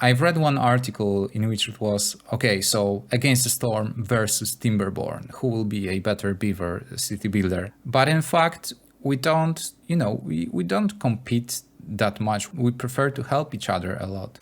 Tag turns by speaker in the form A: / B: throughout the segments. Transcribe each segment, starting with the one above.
A: I've read one article in which it was, okay, so Against the Storm versus Timberborn, who will be a better beaver city builder? But in fact, we don't, we don't compete that much. We prefer to help each other a lot.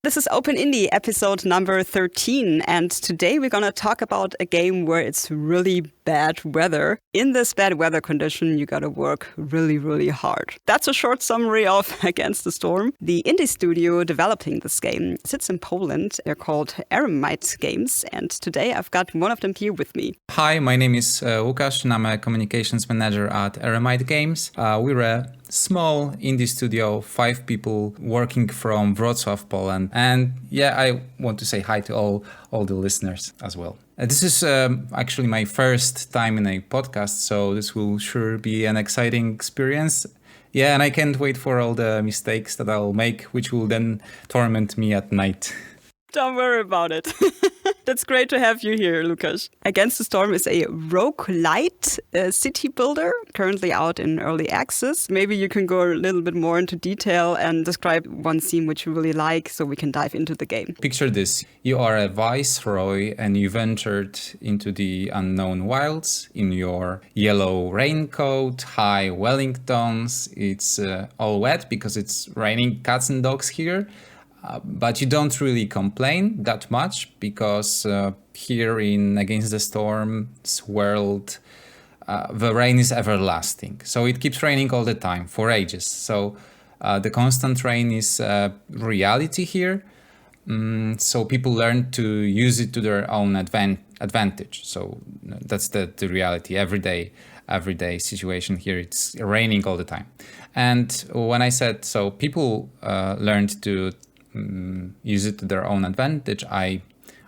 B: This is Open Indie episode number 13, and today we're going to talk about a game where it's really bad weather. In this bad weather condition, you got to work really, really hard. That's a short summary of Against the Storm. The indie studio developing this game sits in Poland. They're called Eremite Games, and today I've got one of them here with me.
A: Hi, my name is Łukasz, and I'm a communications manager at Eremite Games. We're a small indie studio, 5 people working from Wrocław, Poland. And yeah, I want to say hi to all the listeners as well. This is actually my first time in a podcast, so this will sure be an exciting experience. Yeah, and I can't wait for all the mistakes that I'll make, which will then torment me at night.
B: Don't worry about it. That's great to have you here, Łukasz. Against the Storm is a roguelite city builder, currently out in early access. Maybe you can go a little bit more into detail and describe one scene which you really like so we can dive into the game.
A: Picture this. You are a viceroy and you've entered into the unknown wilds in your yellow raincoat, high Wellingtons. It's all wet because it's raining cats and dogs here. But you don't really complain that much because here in Against the Storm's world, the rain is everlasting. So it keeps raining all the time for ages. So the constant rain is reality here. So people learn to use it to their own advantage. So that's the reality. Everyday situation here. It's raining all the time. And when I said so, people learned to use it to their own advantage, I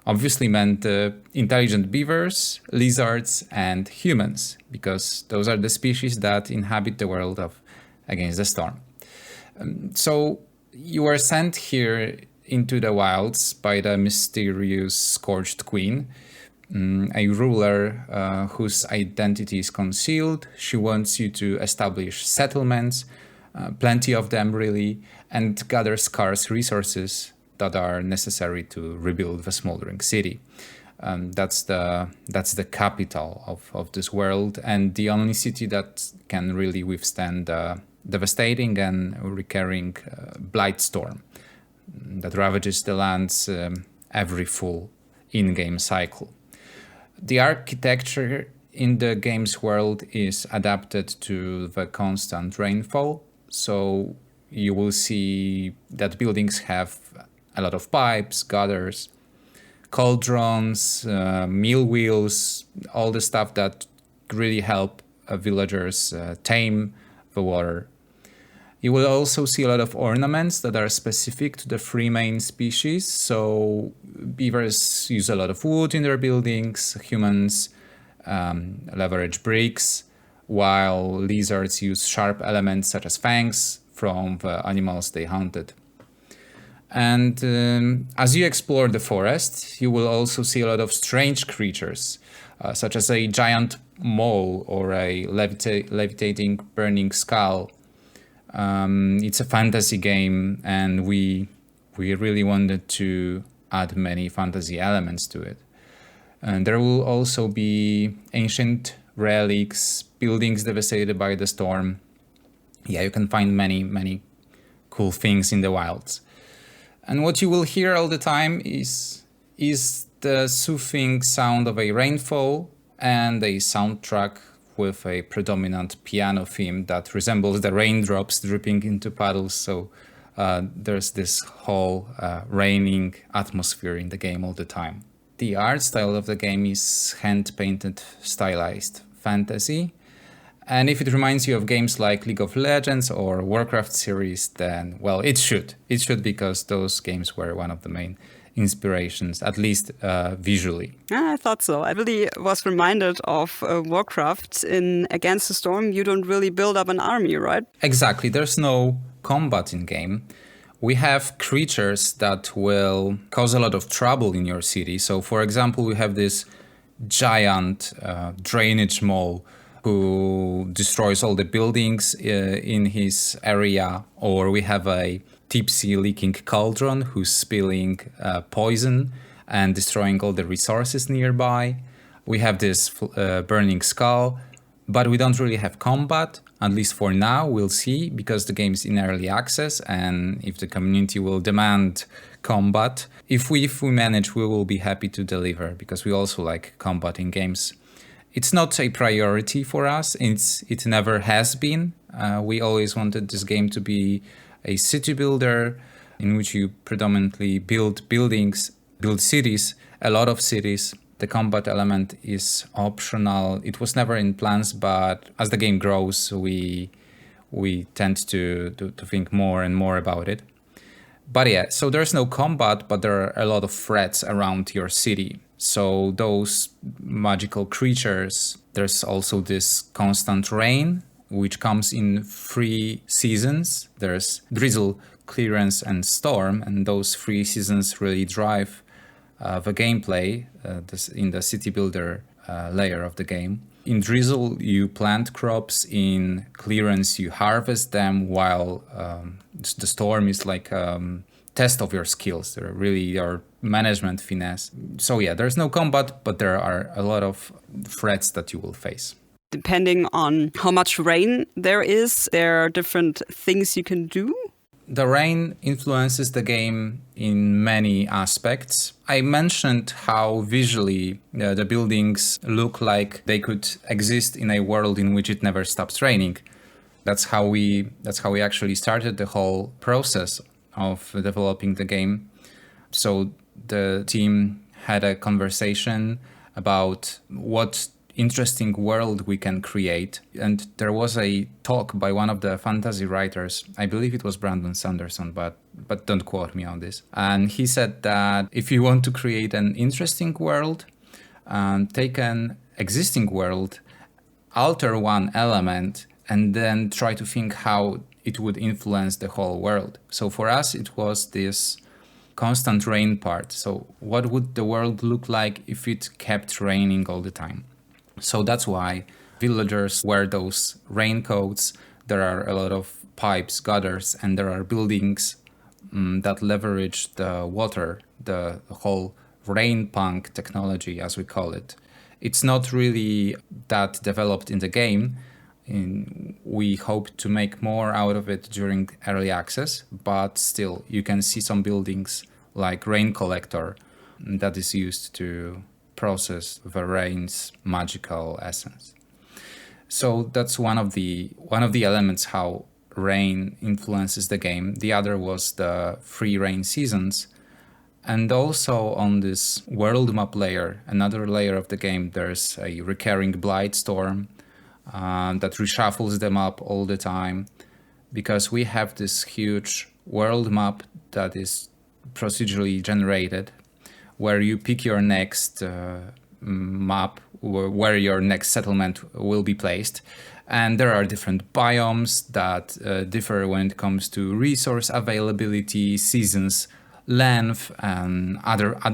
A: obviously meant intelligent beavers, lizards, and humans, because those are the species that inhabit the world of Against the Storm. So you were sent here into the wilds by the mysterious Scorched Queen, a ruler whose identity is concealed. She wants you to establish settlements, plenty of them really, and gather scarce resources that are necessary to rebuild the smoldering city. That's the capital of this world, and the only city that can really withstand devastating and recurring blight storm that ravages the lands every full in-game cycle. The architecture in the game's world is adapted to the constant rainfall, so you will see that buildings have a lot of pipes, gutters, cauldrons, mill wheels, all the stuff that really help villagers tame the water. You will also see a lot of ornaments that are specific to the 3 main species. So beavers use a lot of wood in their buildings, humans leverage bricks, while lizards use sharp elements such as fangs from the animals they hunted. And as you explore the forest, you will also see a lot of strange creatures, such as a giant mole or a levitating burning skull. It's a fantasy game, and we really wanted to add many fantasy elements to it. And there will also be ancient relics, buildings devastated by the storm. Yeah, you can find many cool things in the wilds. And what you will hear all the time is the soothing sound of a rainfall and a soundtrack with a predominant piano theme that resembles the raindrops dripping into puddles. So there's this whole raining atmosphere in the game all the time. The art style of the game is hand-painted, stylized fantasy. And if it reminds you of games like League of Legends or Warcraft series, then, well, it should. It should, because those games were one of the main inspirations, at least visually.
B: I thought so. I really was reminded of Warcraft. In Against the Storm, you don't really build up an army, right?
A: Exactly. There's no combat in game. We have creatures that will cause a lot of trouble in your city. So, for example, we have this giant drainage mole who destroys all the buildings in his area, or we have a tipsy leaking cauldron who's spilling poison and destroying all the resources nearby. We have this burning skull, but we don't really have combat, at least for now. We'll see, because the game's in early access, and if the community will demand combat, if we manage, we will be happy to deliver, because we also like combat in games. It's not a priority for us. It never has been. We always wanted this game to be a city builder in which you predominantly build buildings, build cities, a lot of cities. The combat element is optional. It was never in plans, but as the game grows, we tend to think more and more about it. But yeah, so there's no combat, but there are a lot of threats around your city. So those magical creatures, there's also this constant rain, which comes in 3 seasons. There's drizzle, clearance, and storm, and those 3 seasons really drive the gameplay in the city builder layer of the game. In drizzle, you plant crops. In clearance, you harvest them, while the storm is like test of your skills. They're really your management finesse. So yeah, there's no combat, but there are a lot of threats that you will face.
B: Depending on how much rain there are different things you can do.
A: The rain influences the game in many aspects. I mentioned how visually the buildings look like they could exist in a world in which it never stops raining. That's how we actually started the whole process of developing the game. So the team had a conversation about what interesting world we can create, and there was a talk by one of the fantasy writers. I believe it was Brandon Sanderson, but don't quote me on this. And he said that if you want to create an interesting world, take an existing world, alter one element, and then try to think how it would influence the whole world. So for us, it was this constant rain part. So what would the world look like if it kept raining all the time? So that's why villagers wear those raincoats. There are a lot of pipes, gutters, and there are buildings that leverage the water, the whole rain punk technology, as we call it. It's not really that developed in the game. We hope to make more out of it during early access, but still, you can see some buildings like rain collector that is used to process the rain's magical essence. So that's one of the elements how rain influences the game. The other was the 3 rain seasons. And also on this world map layer, another layer of the game, there's a recurring blight storm that reshuffles them up all the time, because we have this huge world map that is procedurally generated, where you pick your next map, where your next settlement will be placed. And there are different biomes that differ when it comes to resource availability, seasons, length, and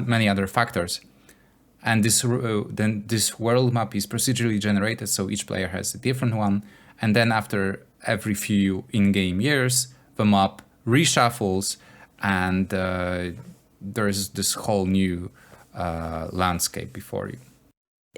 A: many other factors. And this world map is procedurally generated, so each player has a different one. And then after every few in-game years, the map reshuffles, and there's this whole new landscape before you.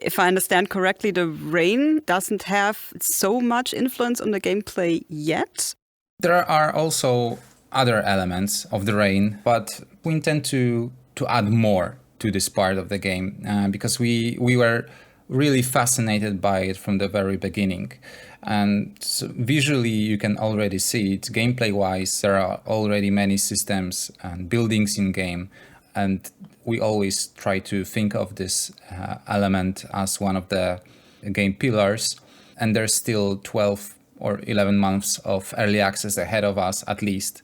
B: If I understand correctly, the rain doesn't have so much influence on the gameplay yet.
A: There are also other elements of the rain, but we intend to add more to this part of the game because we were really fascinated by it from the very beginning. And so visually, you can already see it. Gameplay-wise, there are already many systems and buildings in game, and we always try to think of this element as one of the game pillars. And there's still 12 or 11 months of early access ahead of us, at least.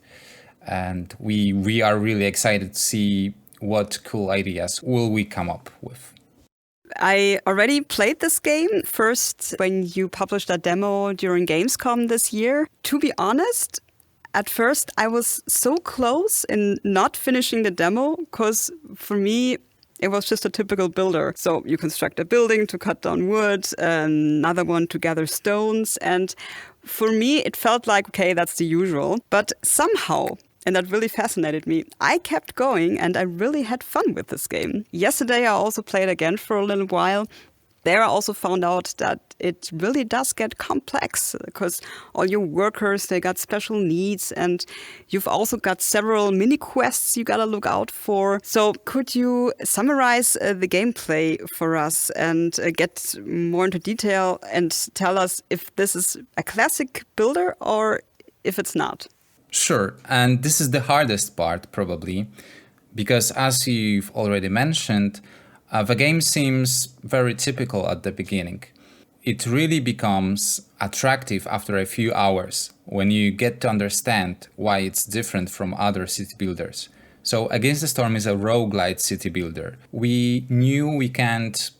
A: And we are really excited to see what cool ideas will we come up with.
B: I already played this game first when you published a demo during Gamescom this year. To be honest, at first I was so close in not finishing the demo because for me, it was just a typical builder. So you construct a building to cut down wood, another one to gather stones. And for me, it felt like, okay, that's the usual. But somehow, and that really fascinated me, I kept going and I really had fun with this game. Yesterday, I also played again for a little while. There I also found out that it really does get complex because all your workers, they got special needs and you've also got several mini quests you got to look out for. So could you summarize the gameplay for us and get more into detail and tell us if this is a classic builder or if it's not?
A: Sure. And this is the hardest part probably because as you've already mentioned, the game seems very typical at the beginning. It really becomes attractive after a few hours when you get to understand why it's different from other city builders. So Against the Storm is a roguelite city builder. We knew we can't,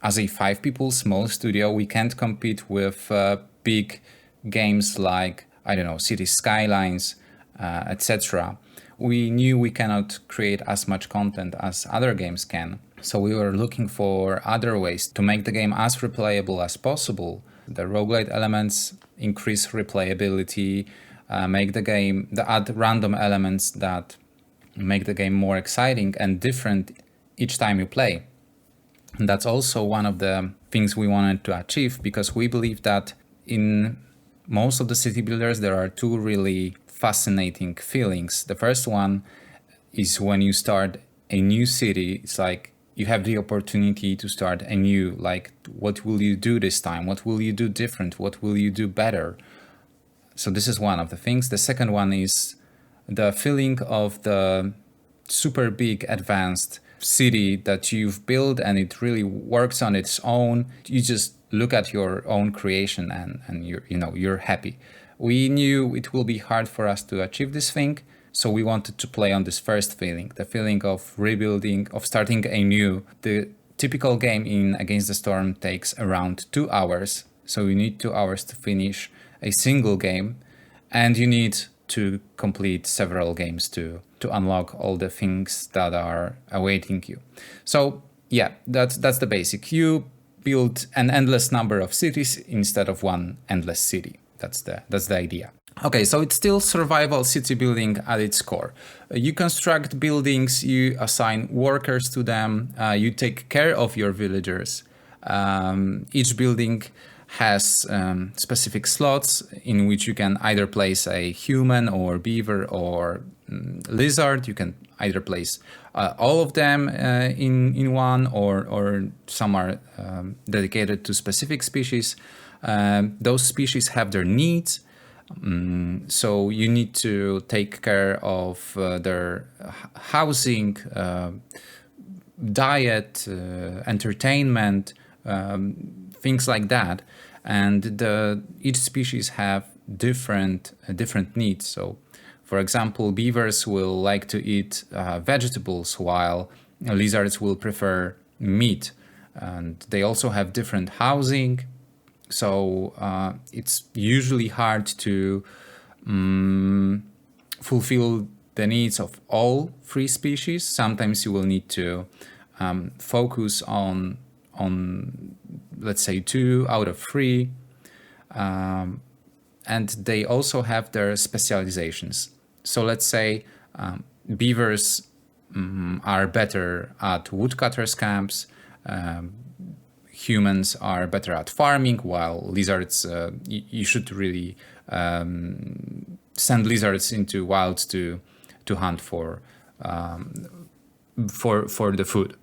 A: as a 5-people small studio, we can't compete with big games like, I don't know, City Skylines, etc. We knew we cannot create as much content as other games can. So we were looking for other ways to make the game as replayable as possible. The roguelite elements increase replayability, add random elements that make the game more exciting and different each time you play. And that's also one of the things we wanted to achieve because we believe that in most of the city builders, there are two really fascinating feelings. The first one is when you start a new city, it's like you have the opportunity to start anew. Like, what will you do this time? What will you do different? What will you do better? So this is one of the things. The second one is the feeling of the super big advanced city that you've built and it really works on its own. You just look at your own creation and you're happy. We knew it will be hard for us to achieve this thing. So we wanted to play on this first feeling, the feeling of rebuilding, of starting anew. The typical game in Against the Storm takes around 2 hours. So you need 2 hours to finish a single game. And you need to complete several games to unlock all the things that are awaiting you. So yeah, that's the basic. You build an endless number of cities instead of one endless city. That's the idea. Okay, so it's still survival city building at its core. You construct buildings, you assign workers to them, you take care of your villagers. Each building has specific slots in which you can either place a human or beaver or lizard. You can either place all of them in one or some are dedicated to specific species. Those species have their needs. So you need to take care of their housing, diet, entertainment, things like that. And each species have different needs. So, for example, beavers will like to eat vegetables, while lizards will prefer meat. And they also have different housing. So it's usually hard to fulfill the needs of all 3 species. Sometimes you will need to focus on let's say 2 out of 3. And they also have their specializations. So let's say beavers are better at woodcutters' camps. Humans are better at farming, while lizards, you should really send lizards into wilds to hunt for the food.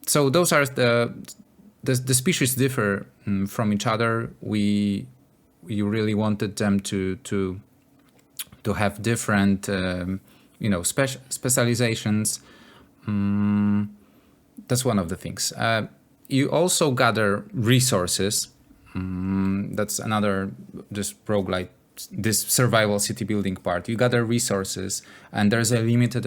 A: So those are the species differ from each other. We really wanted them to have different specializations. That's one of the things. You also gather resources. That's another just roguelite, this survival city building part. You gather resources, and there's a limited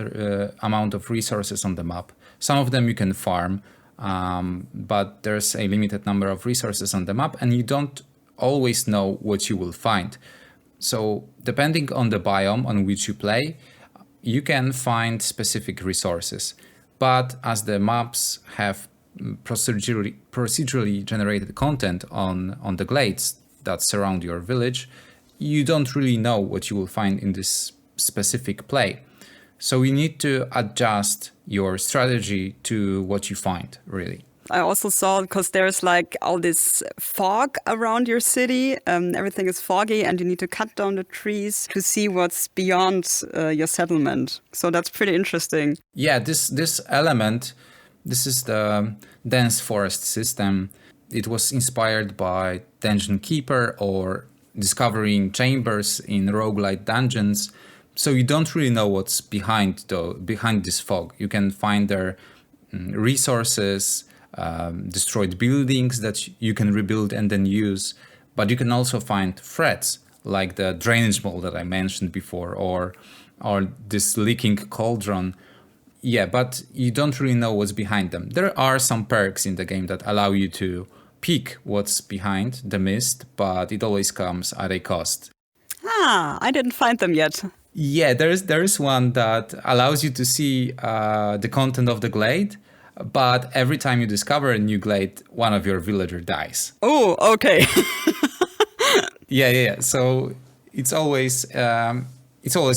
A: amount of resources on the map. Some of them you can farm, but there's a limited number of resources on the map, and you don't always know what you will find. So depending on the biome on which you play, you can find specific resources. But as the maps have procedurally generated content on the glades that surround your village, you don't really know what you will find in this specific play. So you need to adjust your strategy to what you find, really.
B: I also saw, because there's like all this fog around your city, everything is foggy and you need to cut down the trees to see what's beyond your settlement. So that's pretty interesting.
A: Yeah, this element, this is the dense forest system. It was inspired by Dungeon Keeper or discovering chambers in roguelite dungeons. So you don't really know what's behind this fog. You can find their resources, destroyed buildings that you can rebuild and then use, but you can also find threats like the drainage mold that I mentioned before, or this leaking cauldron. Yeah, but you don't really know what's behind them. There are some perks in the game that allow you to peek what's behind the mist, but it always comes at a cost.
B: I didn't find them yet.
A: Yeah, there is one that allows you to see the content of the glade, but every time you discover a new glade, one of your villager dies.
B: Oh, okay.
A: Yeah. So it's always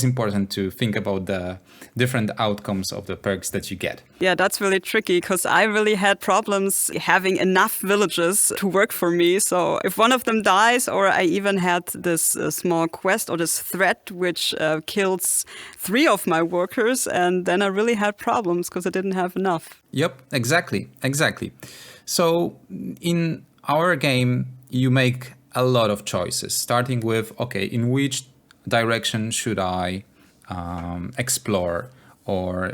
A: important to think about the different outcomes of the perks that you get.
B: Yeah, that's really tricky because I really had problems having enough villages to work for me. So if one of them dies, or I even had this small quest or this threat which kills 3 of my workers, and then I really had problems because I didn't have enough.
A: Yep, exactly. So in our game, you make a lot of choices, starting with, okay, in which direction should I explore or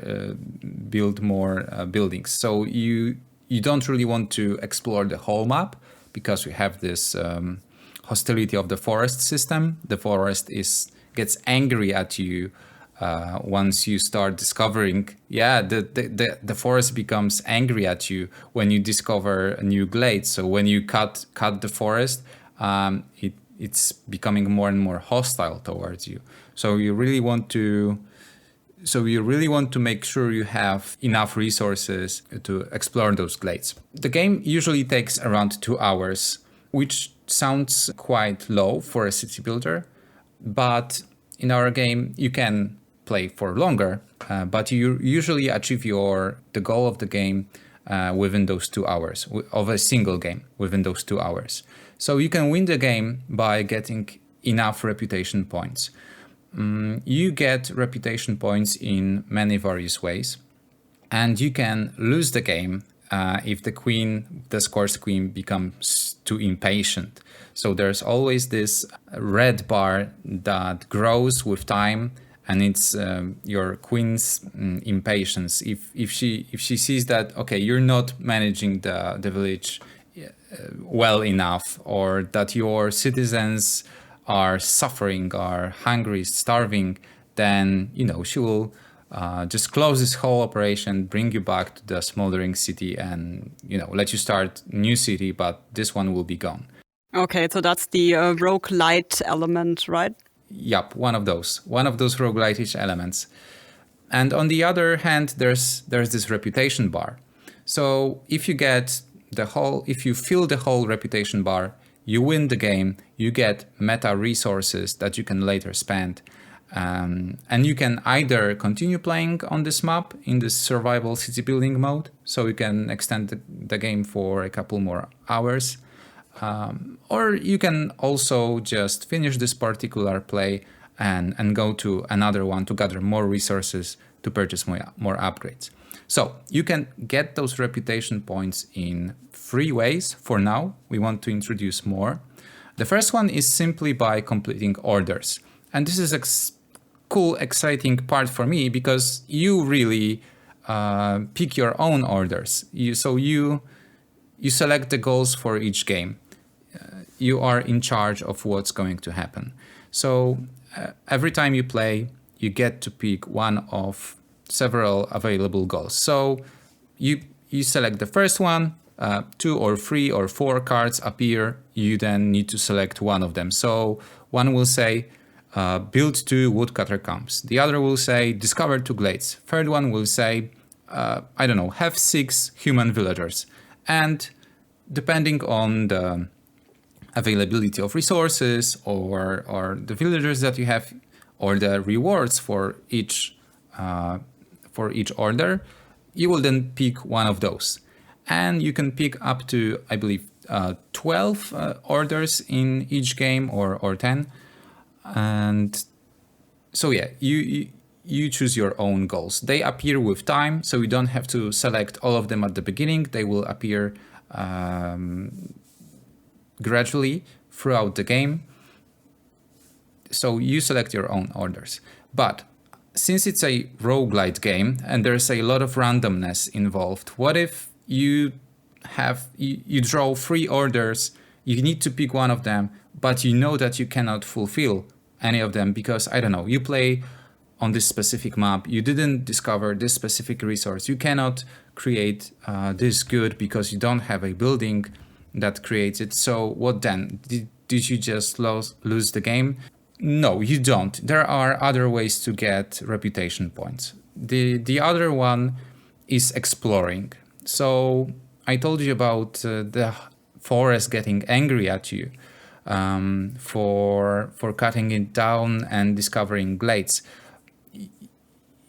A: build more buildings. So you don't really want to explore the whole map because we have this hostility of the forest system. The forest gets angry at you once you start discovering. The forest becomes angry at you when you discover a new glade. So when you cut the forest, it's becoming more and more hostile towards you. So you really want to make sure you have enough resources to explore those glades. The game usually takes around 2 hours, which sounds quite low for a city builder, but in our game you can play for longer, but you usually achieve the goal of the game within those 2 hours, of a single game within those 2 hours. So you can win the game by getting enough reputation points. You get reputation points in many various ways, and you can lose the game if the scourge queen becomes too impatient. So there's always this red bar that grows with time, and it's your queen's impatience. If she sees that, okay, you're not managing the village well enough, or that your citizens are suffering, are hungry, starving, then she will just close this whole operation, bring you back to the smoldering city, and let you start new city, but this one will be gone.
B: Okay, so that's the roguelite element, right?
A: Yep, one of those roguelite-ish elements. And on the other hand, there's this reputation bar. So if you fill the whole reputation bar, you win the game, you get meta resources that you can later spend. And you can either continue playing on this map in this survival city building mode, so you can extend the game for a couple more hours, or you can also just finish this particular play and go to another one to gather more resources to purchase more upgrades. So you can get those reputation points in 3 ways for now. We want to introduce more. The first one is simply by completing orders. And this is a cool, exciting part for me because you really pick your own orders. You select the goals for each game. You are in charge of what's going to happen. So every time you play, you get to pick one of several available goals. So you select the first one, 2 or 3 or 4 cards appear, you then need to select one of them. So one will say, build 2 woodcutter camps. The other will say discover 2 glades. Third one will say, I don't know, have 6 human villagers. And depending on the availability of resources or the villagers that you have or the rewards for each order, you will then pick one of those. And you can pick up to, I believe, 12 orders in each game or 10. And so yeah, you choose your own goals. They appear with time, so you don't have to select all of them at the beginning. They will appear gradually throughout the game. So you select your own orders. But since it's a roguelite game and there's a lot of randomness involved, what if you draw 3 orders, you need to pick one of them, but you know that you cannot fulfill any of them because, I don't know, you play on this specific map, you didn't discover this specific resource, you cannot create this good because you don't have a building that creates it. So what then? Did you just lose the game? No, you don't. There are other ways to get reputation points. The other one is exploring. So I told you about the forest getting angry at you for cutting it down and discovering glades.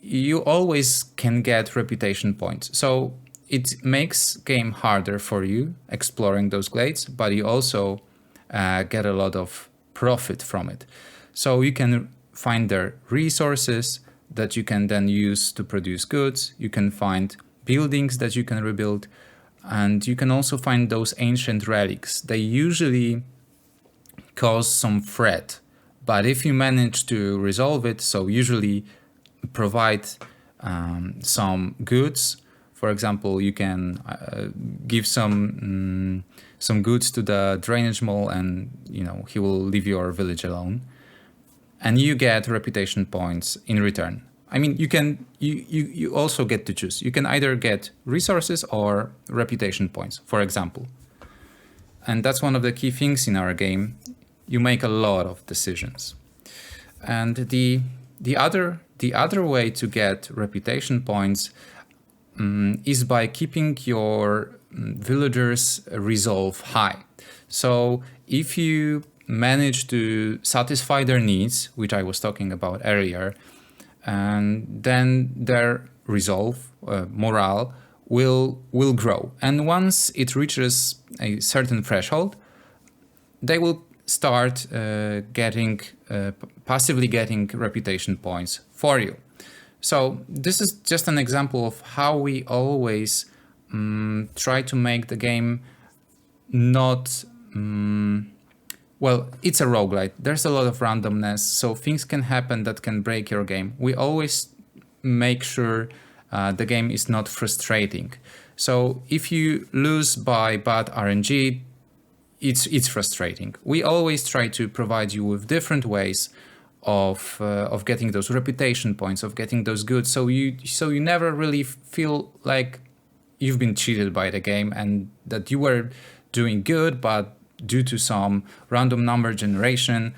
A: You always can get reputation points. So it makes game harder for you exploring those glades, but you also get a lot of profit from it. So you can find their resources that you can then use to produce goods. You can find buildings that you can rebuild. And you can also find those ancient relics. They usually cause some threat, but if you manage to resolve it, so usually provide some goods. For example, you can give some goods to the drainage mole, and he will leave your village alone, and you get reputation points in return. I mean, you also get to choose. You can either get resources or reputation points, for example. And that's one of the key things in our game. You make a lot of decisions. And the other way to get reputation points is by keeping your villagers' resolve high. So if you manage to satisfy their needs, which I was talking about earlier, and then their resolve, morale, will grow. And once it reaches a certain threshold, they will start passively getting reputation points for you. So this is just an example of how we always try to make the game not... well, it's a roguelite. There's a lot of randomness, so things can happen that can break your game. We always make sure the game is not frustrating. So if you lose by bad RNG, it's frustrating. We always try to provide you with different ways of getting those reputation points, of getting those goods, so you never really feel like you've been cheated by the game and that you were doing good, but due to some random number generation,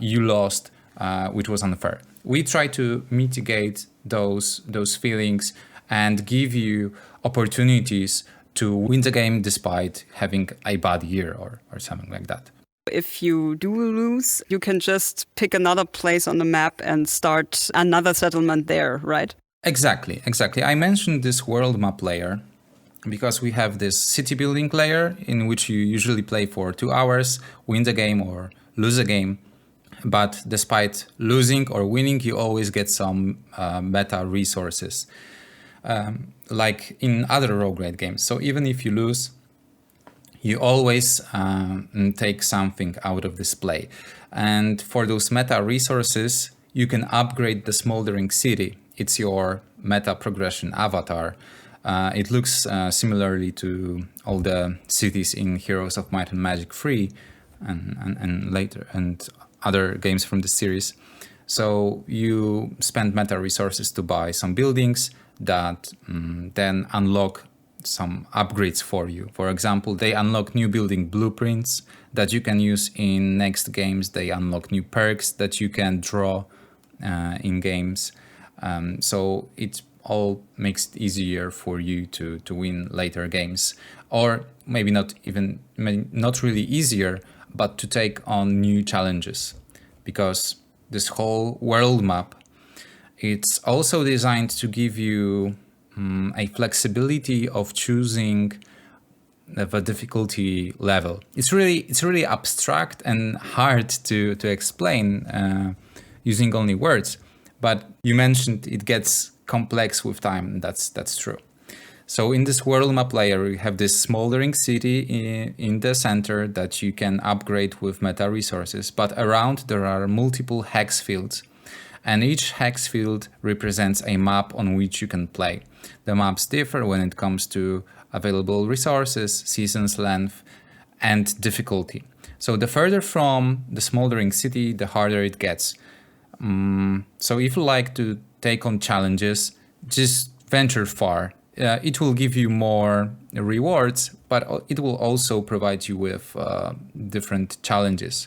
A: you lost, which was unfair. We try to mitigate those feelings and give you opportunities to win the game despite having a bad year or something like that.
B: If you do lose, you can just pick another place on the map and start another settlement there, right?
A: Exactly. I mentioned this world map layer because we have this city building layer in which you usually play for 2 hours, win the game or lose a game. But despite losing or winning, you always get some meta resources, like in other roguelite games. So even if you lose, you always take something out of this play. And for those meta resources, you can upgrade the Smoldering City. It's your meta progression avatar. It looks similarly to all the cities in Heroes of Might and Magic 3 and later and other games from the series. So you spend meta resources to buy some buildings that then unlock some upgrades for you. For example, they unlock new building blueprints that you can use in next games. They unlock new perks that you can draw in games. So it all makes it easier for you to win later games, or maybe not really easier, but to take on new challenges, because this whole world map, it's also designed to give you a flexibility of choosing the difficulty level. It's really abstract and hard to explain using only words. But you mentioned it gets complex with time, and that's true. So in this world map layer, we have this smoldering city in the center that you can upgrade with meta resources. But around there are multiple hex fields, and each hex field represents a map on which you can play. The maps differ when it comes to available resources, season's length, and difficulty. So the further from the smoldering city, the harder it gets. So if you like to take on challenges, just venture far. It will give you more rewards, but it will also provide you with different challenges.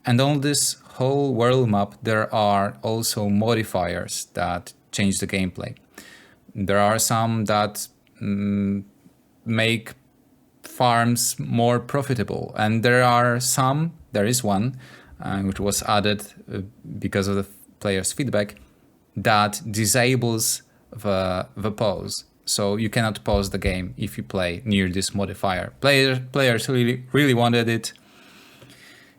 A: And on this whole world map, there are also modifiers that change the gameplay. There are some that make farms more profitable, and there is one which was added because of the players' feedback, that disables the pause. So you cannot pause the game if you play near this modifier. Players really wanted it.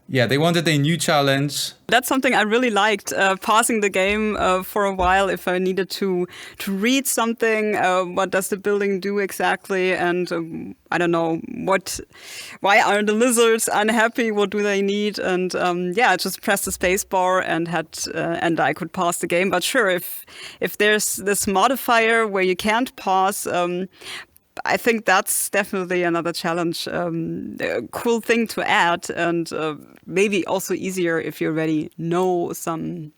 A: Yeah, they wanted a new challenge.
B: That's something I really liked, pausing the game for a while if I needed to read something. What does the building do exactly? And I don't know, why are the lizards unhappy? What do they need? And I just pressed the space bar and I could pause the game. But sure, if there's this modifier where you can't pause, I think that's definitely another challenge, a cool thing to add, and maybe also easier if you already know some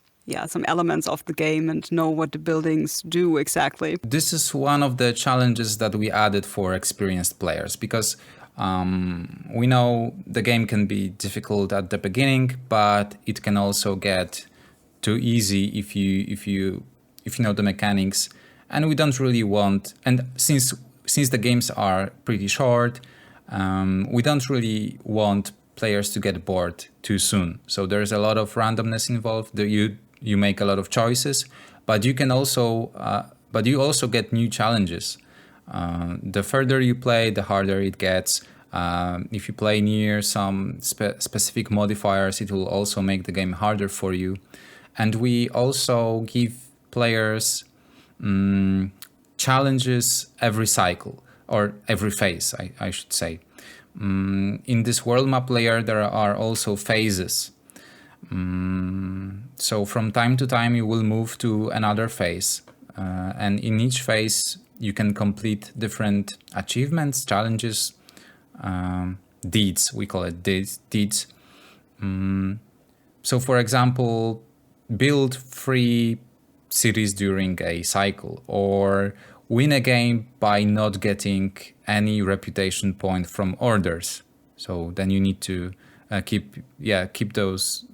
B: elements of the game and know what the buildings do exactly.
A: This is one of the challenges that we added for experienced players, because we know the game can be difficult at the beginning, but it can also get too easy if you know the mechanics, and we don't really want. And since the games are pretty short, we don't really want players to get bored too soon. So there's a lot of randomness involved. You make a lot of choices, but you also get new challenges. The further you play, the harder it gets. If you play near some specific modifiers, it will also make the game harder for you. And we also give players challenges every cycle, or every phase, I should say. In this world map layer, there are also phases. So from time to time, you will move to another phase. And in each phase, you can complete different achievements, challenges, deeds. We call it deeds. So for example, build 3 cities during a cycle, or win a game by not getting any reputation point from orders. So then you need to keep those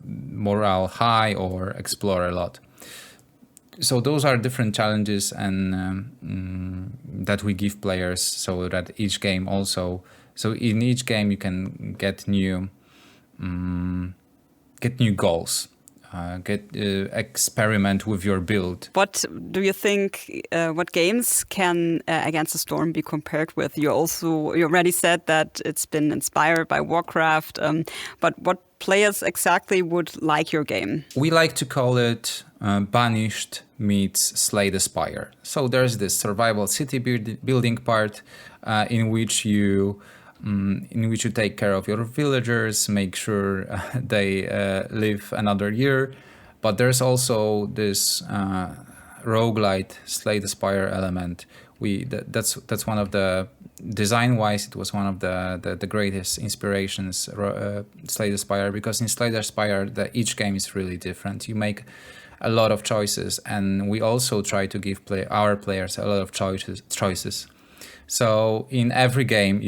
A: morale high or explore a lot. So those are different challenges and that we give players, so that each game also. So in each game you can get new goals. Experiment with your build.
B: What do you think, what games can Against the Storm be compared with? You already said that it's been inspired by Warcraft, but what players exactly would like your game?
A: We like to call it Banished meets Slay the Spire. So there's this survival city building part in which you take care of your villagers, make sure they live another year. But there's also this roguelite Slay the Spire element. That's one of the design-wise, it was one of the greatest inspirations, Slay the Spire, because in Slay the Spire, each game is really different. You make a lot of choices, and we also try to give our players a lot of choices. So in every game,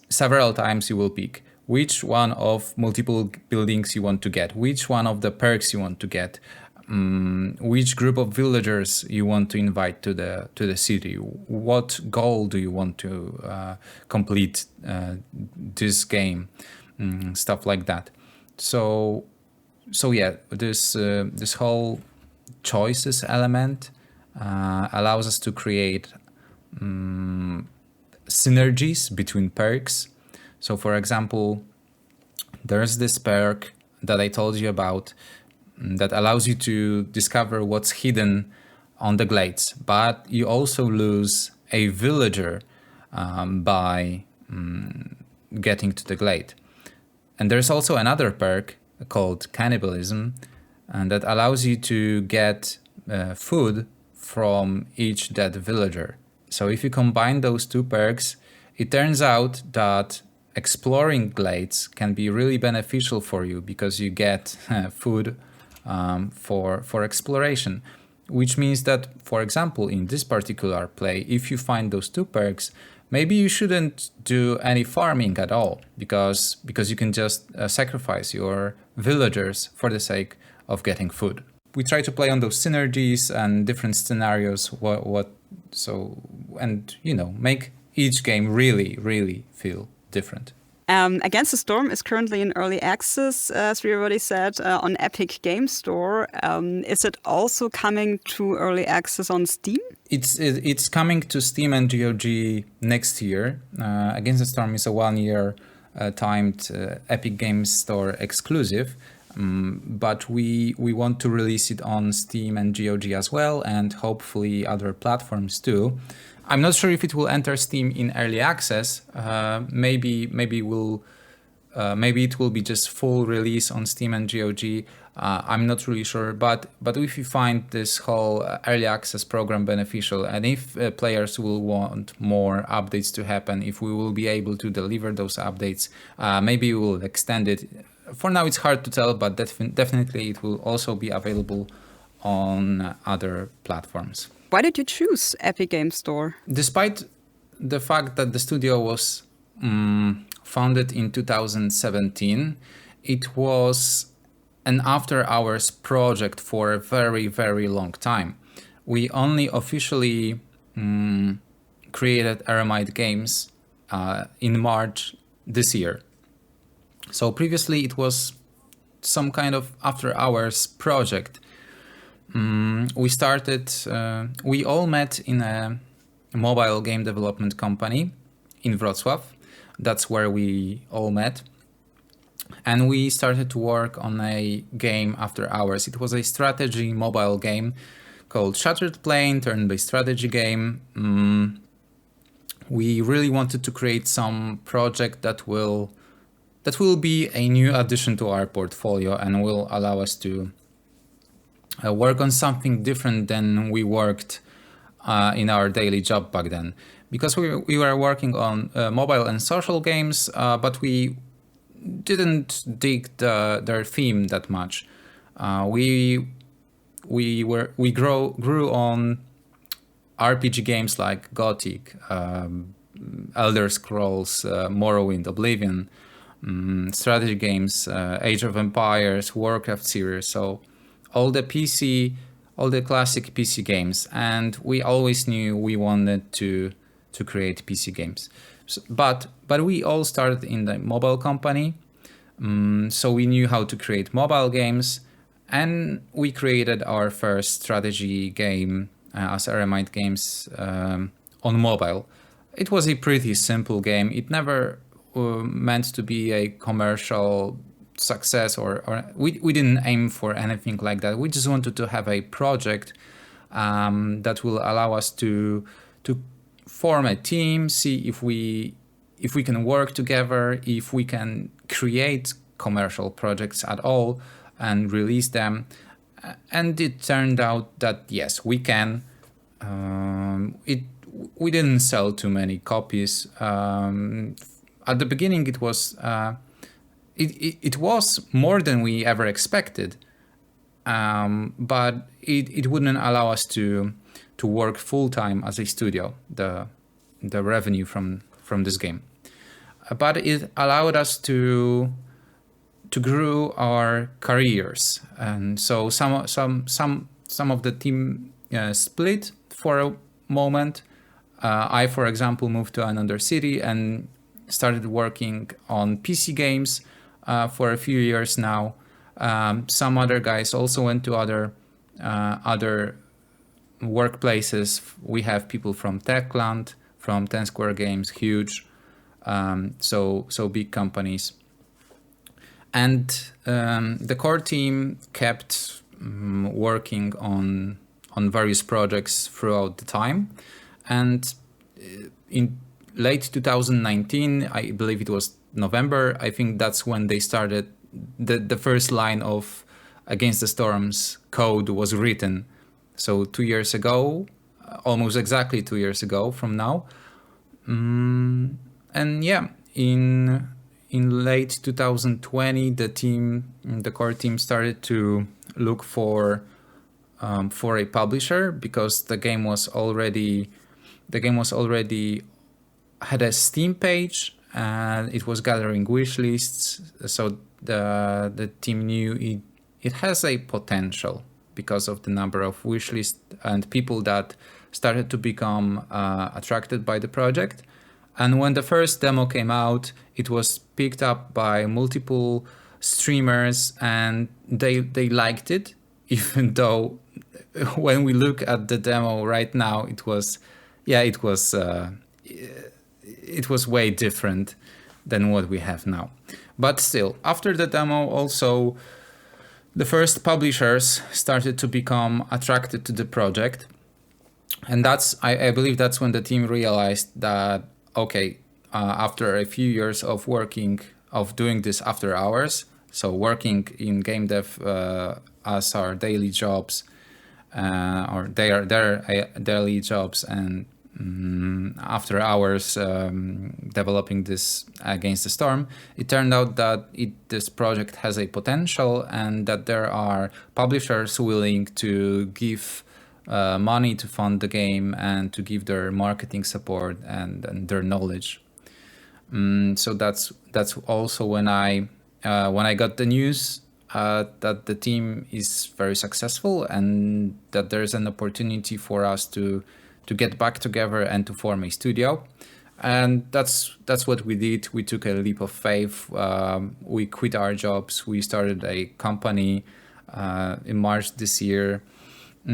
A: several times you will pick which one of multiple buildings you want to get, which one of the perks you want to get, which group of villagers you want to invite to the city, what goal do you want to complete this game, stuff like that. So yeah, this whole choices element allows us to create synergies between perks. So for example, there's this perk that I told you about that allows you to discover what's hidden on the glades, but you also lose a villager by getting to the glade. And there's also another perk called cannibalism, and that allows you to get food from each dead villager. So if you combine those two perks, it turns out that exploring glades can be really beneficial for you because you get food for exploration, which means that, for example, in this particular play, if you find those two perks, maybe you shouldn't do any farming at all because you can just sacrifice your villagers for the sake of getting food. We try to play on those synergies and different scenarios, make each game really feel different.
B: Against the Storm is currently in early access, as we already said, on Epic Games Store. Is it also coming to early access on Steam?
A: It's coming to Steam and GOG next year. Against the Storm is a 1-year timed Epic Games Store exclusive, but we want to release it on Steam and GOG as well, and hopefully other platforms too. I'm not sure if it will enter Steam in early access. Maybe it will be just full release on Steam and GOG. I'm not really sure, but if you find this whole early access program beneficial, and if players will want more updates to happen, if we will be able to deliver those updates, maybe we will extend it. For now, it's hard to tell, but definitely it will also be available on other platforms.
B: Why did you choose Epic Games Store?
A: Despite the fact that the studio was founded in 2017, it was an after-hours project for a very long time. We only officially created Eremite Games in March this year. So previously it was some kind of after-hours project. We all met in a mobile game development company in Wrocław. That's where we all met. And we started to work on a game after hours. It was a strategy mobile game called Shattered Plane, turn-based strategy game. We really wanted to create some project that will be a new addition to our portfolio and will allow us to work on something different than we worked in our daily job back then. Because we were working on mobile and social games, but we didn't dig their theme that much. We grew on RPG games like Gothic, Elder Scrolls, Morrowind, Oblivion, strategy games, Age of Empires, Warcraft series. So all the classic PC games, and we always knew we wanted to create PC games. So, but we all started in the mobile company, so we knew how to create mobile games, and we created our first strategy game as Eremite Games on mobile. It was a pretty simple game. It never meant to be a commercial success, or we didn't aim for anything like that. We just wanted to have a project that will allow us to form a team, see if we can work together, if we can create commercial projects at all and release them. And it turned out that yes, we can. We didn't sell too many copies. At the beginning, it was more than we ever expected, but it wouldn't allow us to work full time as a studio. the revenue from this game. But it allowed us to grow our careers, and so some of the team split for a moment. I, for example, moved to another city and started working on PC games for a few years now. Some other guys also went to other workplaces. We have people from Techland, from 10 Square Games, huge, so big companies. And the core team kept working on various projects throughout the time. And in late 2019, I believe it was November, I think that's when they started, the first line of Against the Storm's code was written. So 2 years ago, almost exactly 2 years ago from now. And yeah, in late 2020, the core team started to look for a publisher, because the game was already had a Steam page and it was gathering wish lists. So the team knew it has a potential because of the number of wish lists and people that started to become attracted by the project. And when the first demo came out, it was picked up by multiple streamers and they liked it, even though when we look at the demo right now, it was way different than what we have now. But still, after the demo, also the first publishers started to become attracted to the project. And I believe that's when the team realized that, okay, after a few years of doing this after hours, so working in game dev as our daily jobs, or their daily jobs, and after hours developing this Against the Storm, it turned out that this project has a potential and that there are publishers willing to give money to fund the game and to give their marketing support and their knowledge. So that's also when I got the news that the team is very successful and that there's an opportunity for us to get back together and to form a studio. And that's what we did. We took a leap of faith. We quit our jobs. We started a company in March this year. I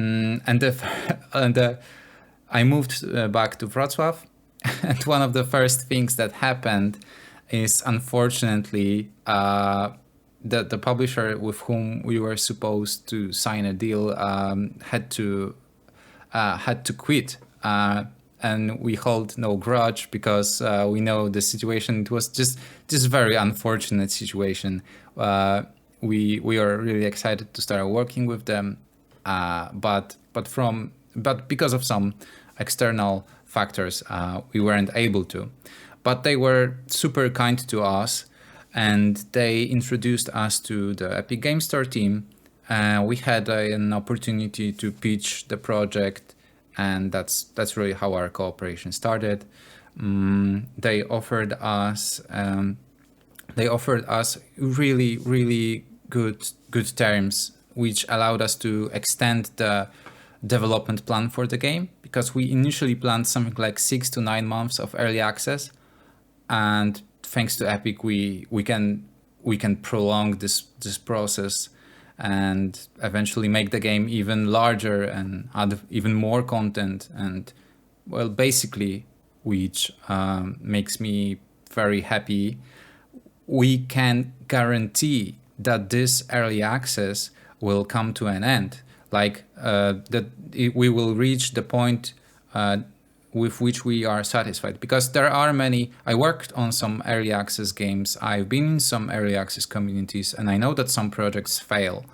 A: moved back to Wrocław. And one of the first things that happened is, unfortunately, the publisher with whom we were supposed to sign a deal had to quit. And we hold no grudge, because we know the situation. It was just very unfortunate situation. We are really excited to start working with them, but because of some external factors, we weren't able to. But they were super kind to us, and they introduced us to the Epic Games Store team. We had an opportunity to pitch the project, and that's really how our cooperation started. They offered us really, really good terms, which allowed us to extend the development plan for the game, because we initially planned something like 6 to 9 months of early access, and thanks to Epic, we can prolong this process and eventually make the game even larger and add even more content, and well, basically, which makes me very happy, we can guarantee that this early access will come to an end. Like that we will reach the point with which we are satisfied, because there are many. I worked on some early access games. I've been in some early access communities, and I know that some projects fail.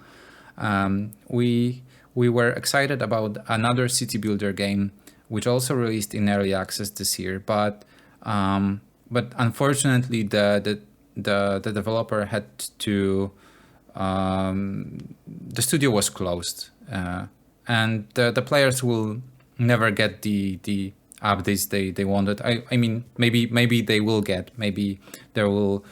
A: We were excited about another city builder game, which also released in early access this year, but unfortunately the developer had to. The studio was closed, and the players will never get the updates they wanted. I mean, maybe they will get. Maybe there will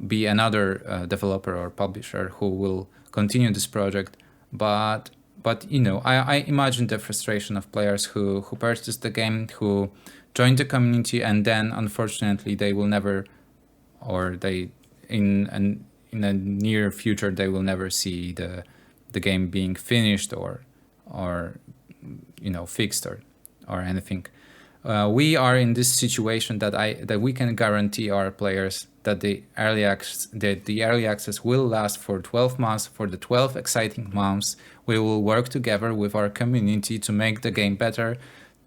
A: be another developer or publisher who will continue this project. But I imagine the frustration of players who purchased the game, who joined the community, and then unfortunately they will never, or they in a near future they will never see the game being finished or fixed or anything. We are in this situation that we can guarantee our players that the early access will last for 12 months. For the 12 exciting months, we will work together with our community to make the game better,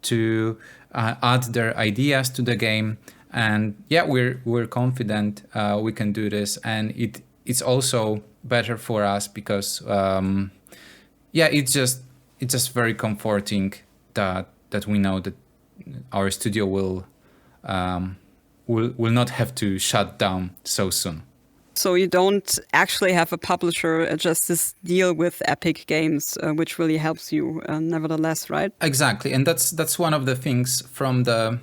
A: to add their ideas to the game, and we're confident we can do this, and it's also better for us because it's just very comforting that we know that our studio will not have to shut down so soon.
B: So you don't actually have a publisher, just this deal with Epic Games, which really helps you nevertheless, right?
A: Exactly, and that's one of the things from the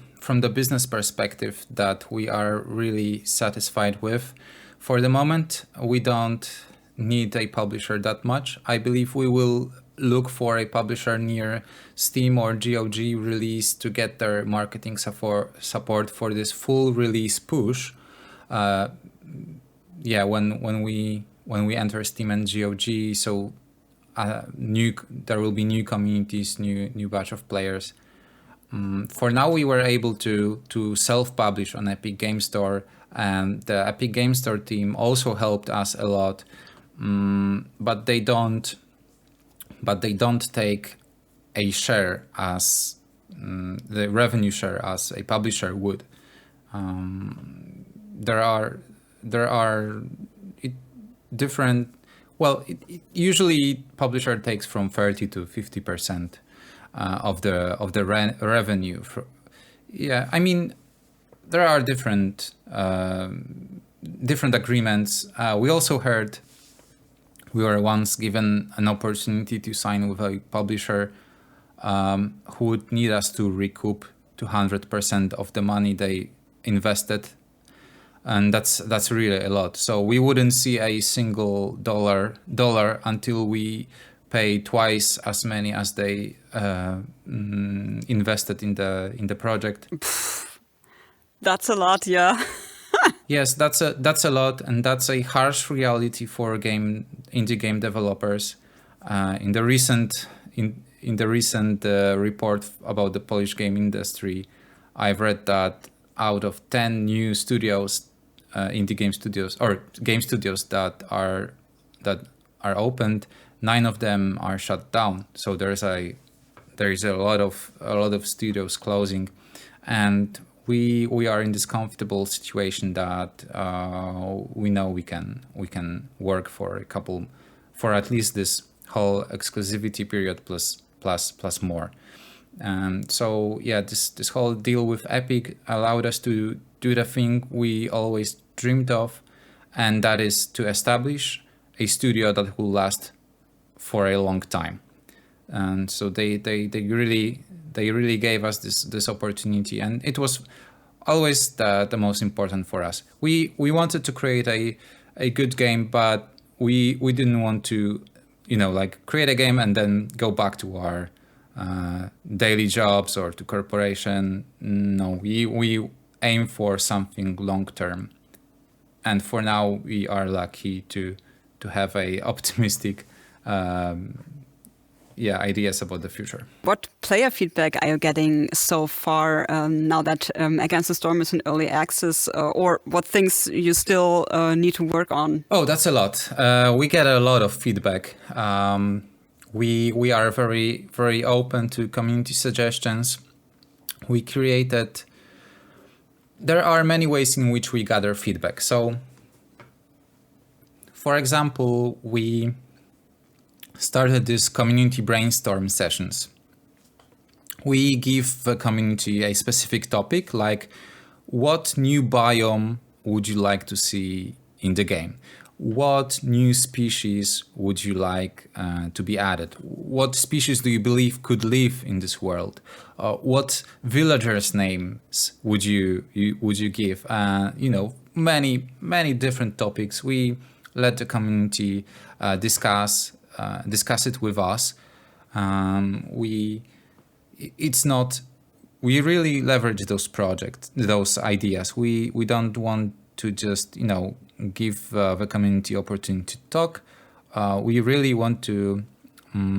A: business perspective that we are really satisfied with. For the moment, we don't need a publisher that much. I believe we will look for a publisher near Steam or GOG release to get their marketing support for this full release push. When we enter Steam and GOG, so there will be new communities, new batch of players. For now, we were able to self-publish on Epic Games Store, and the Epic Games Store team also helped us a lot. But they don't take a share as the revenue share as a publisher would. There are different. Well, usually publisher takes from 30 to 50% of the revenue. I mean, there are different agreements. We also heard. We were once given an opportunity to sign with a publisher who would need us to recoup 200% of the money they invested, and that's really a lot. So we wouldn't see a single dollar until we pay twice as many as they invested in the project.
B: That's a lot, yeah.
A: Yes, that's a lot, and that's a harsh reality for indie game developers. In the recent report about the Polish game industry, I've read that out of 10 new studios, indie game studios or game studios that are opened, 9 of them are shut down. So there is a lot of studios closing, and we are in this comfortable situation that we know we can work for at least this whole exclusivity period plus more. This whole deal with Epic allowed us to do the thing we always dreamed of, and that is to establish a studio that will last for a long time. And so they really gave us this opportunity, and it was always the most important for us. We wanted to create a good game, but we didn't want to create a game and then go back to our daily jobs or to corporation. No, we aim for something long term, and for now we are lucky to have a optimistic ideas about the future.
B: What player feedback are you getting so far now that Against the Storm is in early access, or what things you still need to work on?
A: Oh, that's a lot. We get a lot of feedback. We are very, very open to community suggestions. There are many ways in which we gather feedback. So, for example, we started this community brainstorm sessions. We give the community a specific topic, like what new biome would you like to see in the game? what new species would you like to be added? What species do you believe could live in this world? What villagers' names would you give? Many different topics. We let the community discuss it with us. We really leverage those ideas. We don't want to just give the community opportunity to talk. We really want to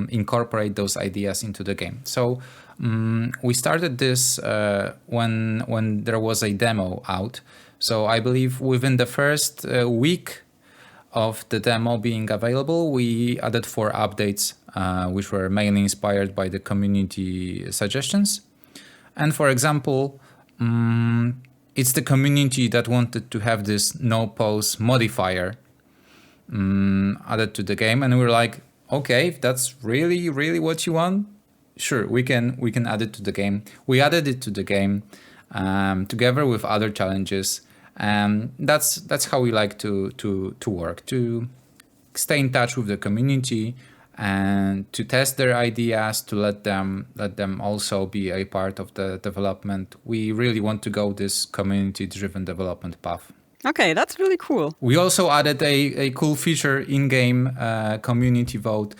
A: incorporate those ideas into the game. So we started this when there was a demo out. So I believe within the first week of the demo being available, we added 4 updates, which were mainly inspired by the community suggestions. And for example, it's the community that wanted to have this no pause modifier added to the game, and we were like, okay, if that's really what you want, sure, we can add it to the game. We added it to the game together with other challenges, and that's how we like to work, to stay in touch with the community and to test their ideas, to let them also be a part of the development. We really want to go this community-driven development path.
B: Okay, that's really cool.
A: We also added a cool feature in-game community vote.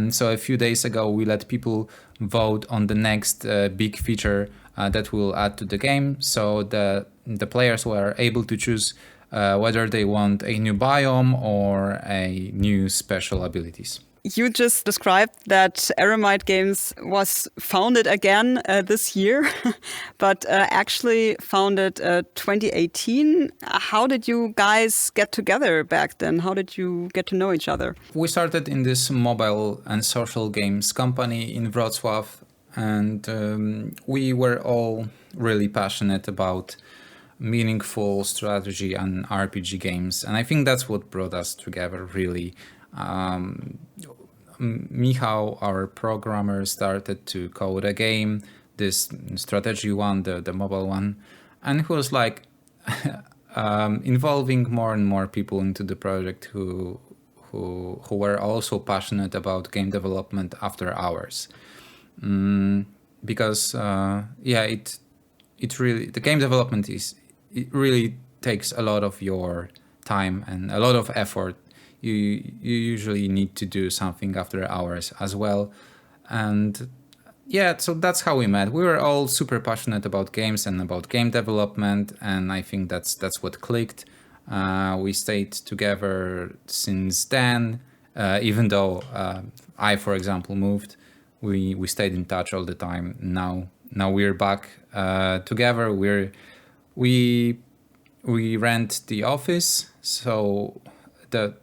A: So a few days ago, we let people vote on the next big feature that we'll add to the game. So the players were able to choose whether they want a new biome or a new special abilities.
B: You just described that Eremite Games was founded again this year, but actually founded 2018. How did you guys get together back then? How did you get to know each other?
A: We started in this mobile and social games company in Wrocław, and we were all really passionate about meaningful strategy and RPG games. And I think that's what brought us together, really. Michał, our programmer, started to code a game, this strategy one, the mobile one, and he was like involving more and more people into the project who were also passionate about game development after hours. Because it really, the game development it really takes a lot of your time and a lot of effort. You usually need to do something after hours as well. And yeah, so that's how we met. We were all super passionate about games and about game development, and I think that's what clicked. We stayed together since then, even though I, for example, moved. We stayed in touch all the time. Now we're back together. We rent the office, so the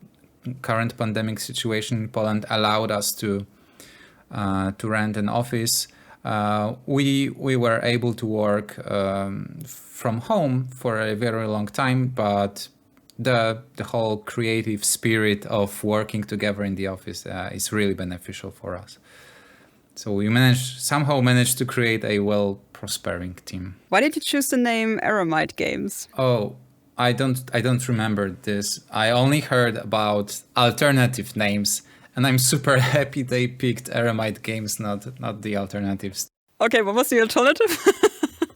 A: current pandemic situation in Poland allowed us to rent an office. We were able to work from home for a very long time, but the whole creative spirit of working together in the office is really beneficial for us. So we somehow managed to create a well-prospering team.
B: Why did you choose the name Eremite Games?
A: Oh, I don't remember this. I only heard about alternative names, and I'm super happy they picked Eremite Games, not the alternatives.
B: Okay, what was the alternative?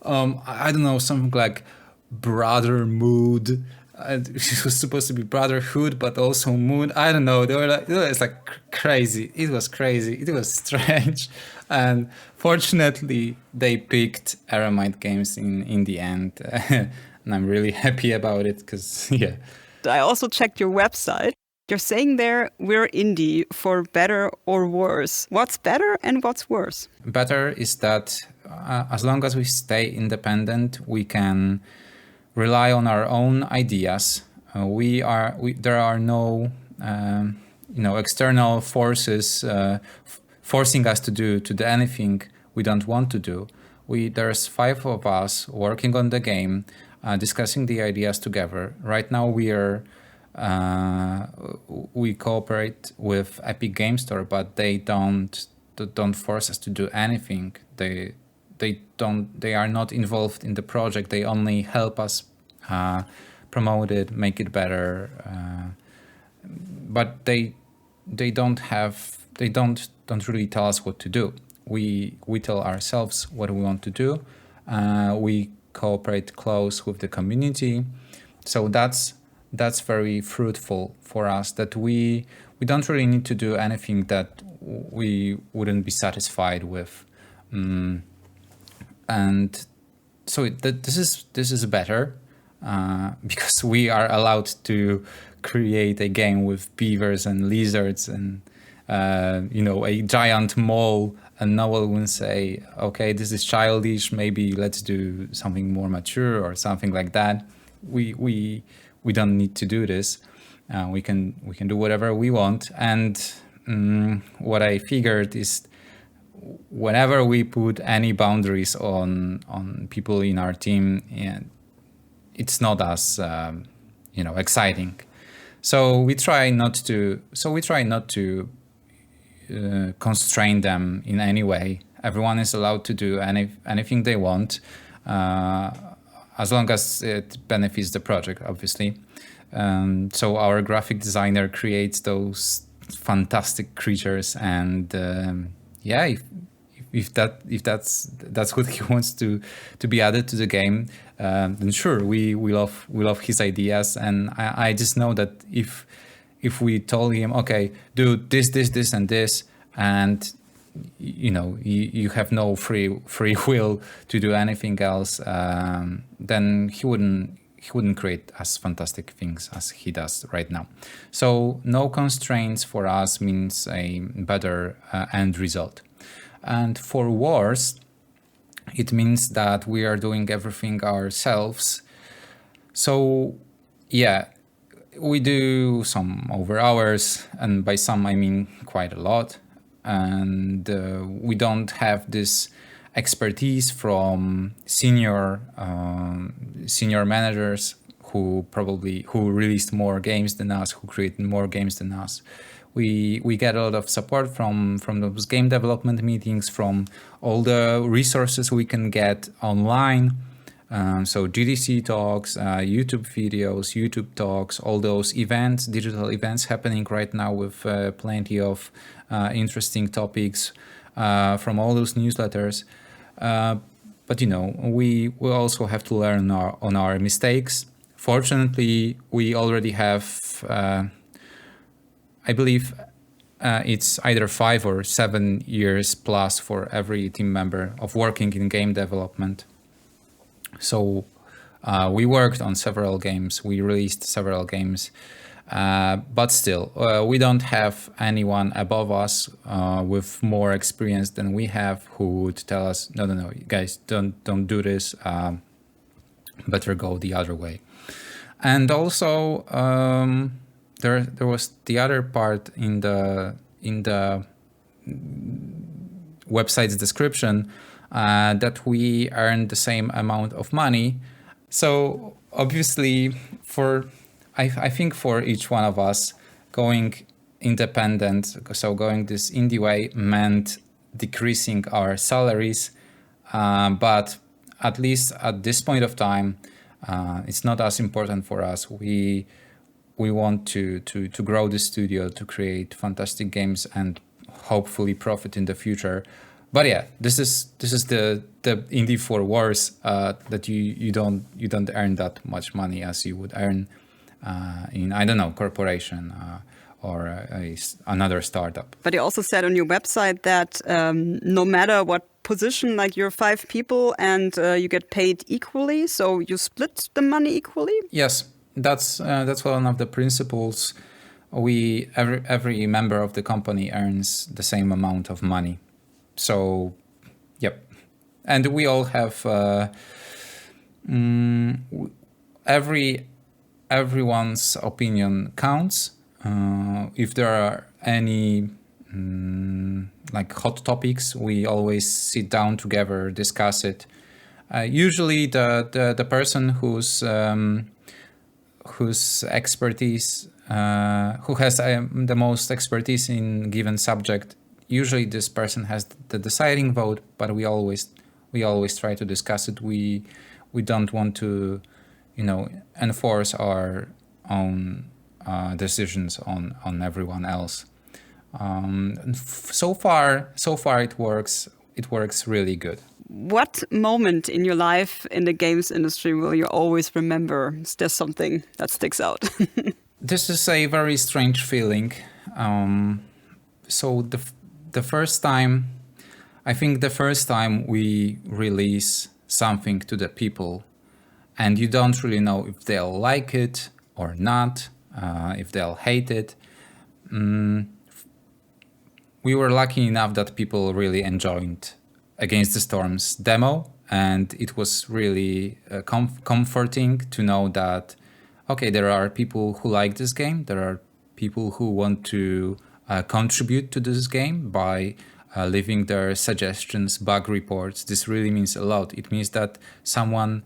A: I don't know, something like Brother Mood. It was supposed to be Brotherhood, but also Mood. I don't know. They were like, it was like crazy. It was crazy. It was strange, and fortunately, they picked Eremite Games in the end. And I'm really happy about it because, yeah.
B: I also checked your website. You're saying there, we're indie for better or worse. What's better and what's worse?
A: Better is that as long as we stay independent, we can rely on our own ideas. There are no external forces forcing us to do anything we don't want to do. There's 5 of us working on the game, discussing the ideas together. Right now we cooperate with Epic Game Store, but they don't force us to do anything. They are not involved in the project. They only help us promote it, make it better, but they don't really tell us what to do. We tell ourselves what we want to do. We cooperate close with the community, so that's very fruitful for us. That we don't really need to do anything that we wouldn't be satisfied with, and so this is better because we are allowed to create a game with beavers and lizards and a giant mole, and no one will say, okay, this is childish, maybe let's do something more mature or something like that. We don't need to do this. We can do whatever we want. And what I figured is, whenever we put any boundaries on people in our team, it's not as exciting. So we try not to constrain them in any way. Everyone is allowed to do anything they want, as long as it benefits the project, obviously. So our graphic designer creates those fantastic creatures, and if that's what he wants to be added to the game, then sure, we love his ideas. And I just know that if we told him, okay, do this and this, and you have no free will to do anything else, then he wouldn't create as fantastic things as he does right now. So no constraints for us means a better end result. And for Wars, it means that we are doing everything ourselves. So yeah, we do some over hours, and by some I mean quite a lot. And we don't have this expertise from senior managers who released more games than us, who created more games than us. We get a lot of support from those game development meetings, from all the resources we can get online. So GDC talks, YouTube videos, YouTube talks, all those events, digital events happening right now with plenty of interesting topics from all those newsletters. But we also have to learn on our mistakes. Fortunately, we already have, I believe, it's either 5 or 7 years plus for every team member of working in game development. So we worked on several games, we released several games, but still, we don't have anyone above us with more experience than we have who would tell us, no, guys, don't do this, better go the other way. And also, there was the other part in the website's description, that we earn the same amount of money. So obviously, I think for each one of us, going independent, so going this indie way, meant decreasing our salaries. But at least at this point of time, it's not as important for us. We want to grow the studio, to create fantastic games, and hopefully profit in the future. But yeah, this is the indie for Wars, that you don't earn that much money as you would earn in, I don't know, corporation or another startup.
B: But you also said on your website that no matter what position, like you're 5 people and you get paid equally, so you split the money equally?
A: Yes, that's one of the principles. Every member of the company earns the same amount of money. So, yep. And we all have everyone's opinion counts. If there are any like hot topics, we always sit down together, discuss it. Usually the person whose expertise, who has the most expertise in given subject, usually this person has the deciding vote, but we always try to discuss it. We don't want to, enforce our own decisions on everyone else. So far it works. It works really good.
B: What moment in your life in the games industry will you always remember? Is there something that sticks out?
A: This is a very strange feeling. So the first time, I think the first time we release something to the people, and you don't really know if they'll like it or not, if they'll hate it. We were lucky enough that people really enjoyed Against the Storm's demo, and it was really comforting to know that, okay, there are people who like this game, there are people who want to contribute to this game by leaving their suggestions, bug reports. This really means a lot. It means that someone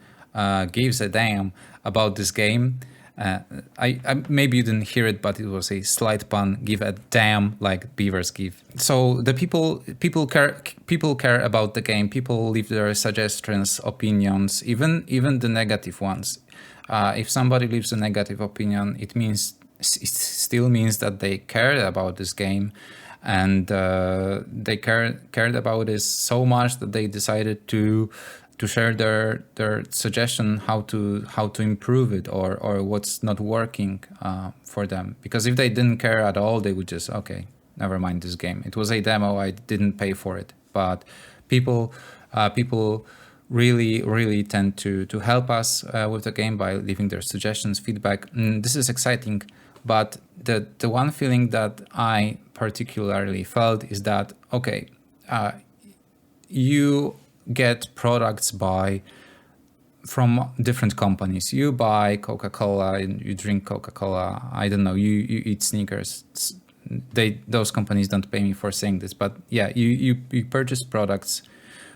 A: gives a damn about this game. I maybe you didn't hear it, but it was a slight pun. Give a damn, like beavers give. So the people care about the game. People leave their suggestions, opinions, even the negative ones. If somebody leaves a negative opinion, it still means that they cared about this game, and they cared about this so much that they decided to share their suggestion how to improve it or what's not working for them. Because if they didn't care at all, they would just, okay, never mind this game. It was a demo, I didn't pay for it. But people really tend to help us with the game by leaving their suggestions, feedback. This is exciting, but the one feeling that I particularly felt is that, okay, you get products from different companies. You buy Coca-Cola and you drink Coca-Cola. I don't know, you eat Snickers. Those companies don't pay me for saying this, but yeah, you purchase products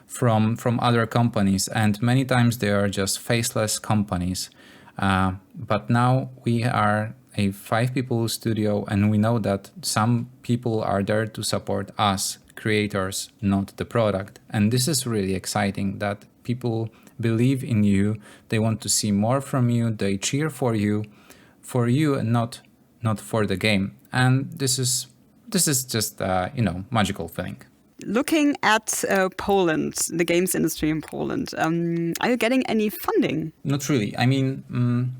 A: from other companies, and many times they are just faceless companies. But now we are a 5-people studio, and we know that some people are there to support us creators, not the product. And this is really exciting, that people believe in you, they want to see more from you, they cheer for you and not for the game. And this is just magical feeling.
B: Looking at Poland, the games industry in Poland, are you getting any funding?
A: Not really. I mean,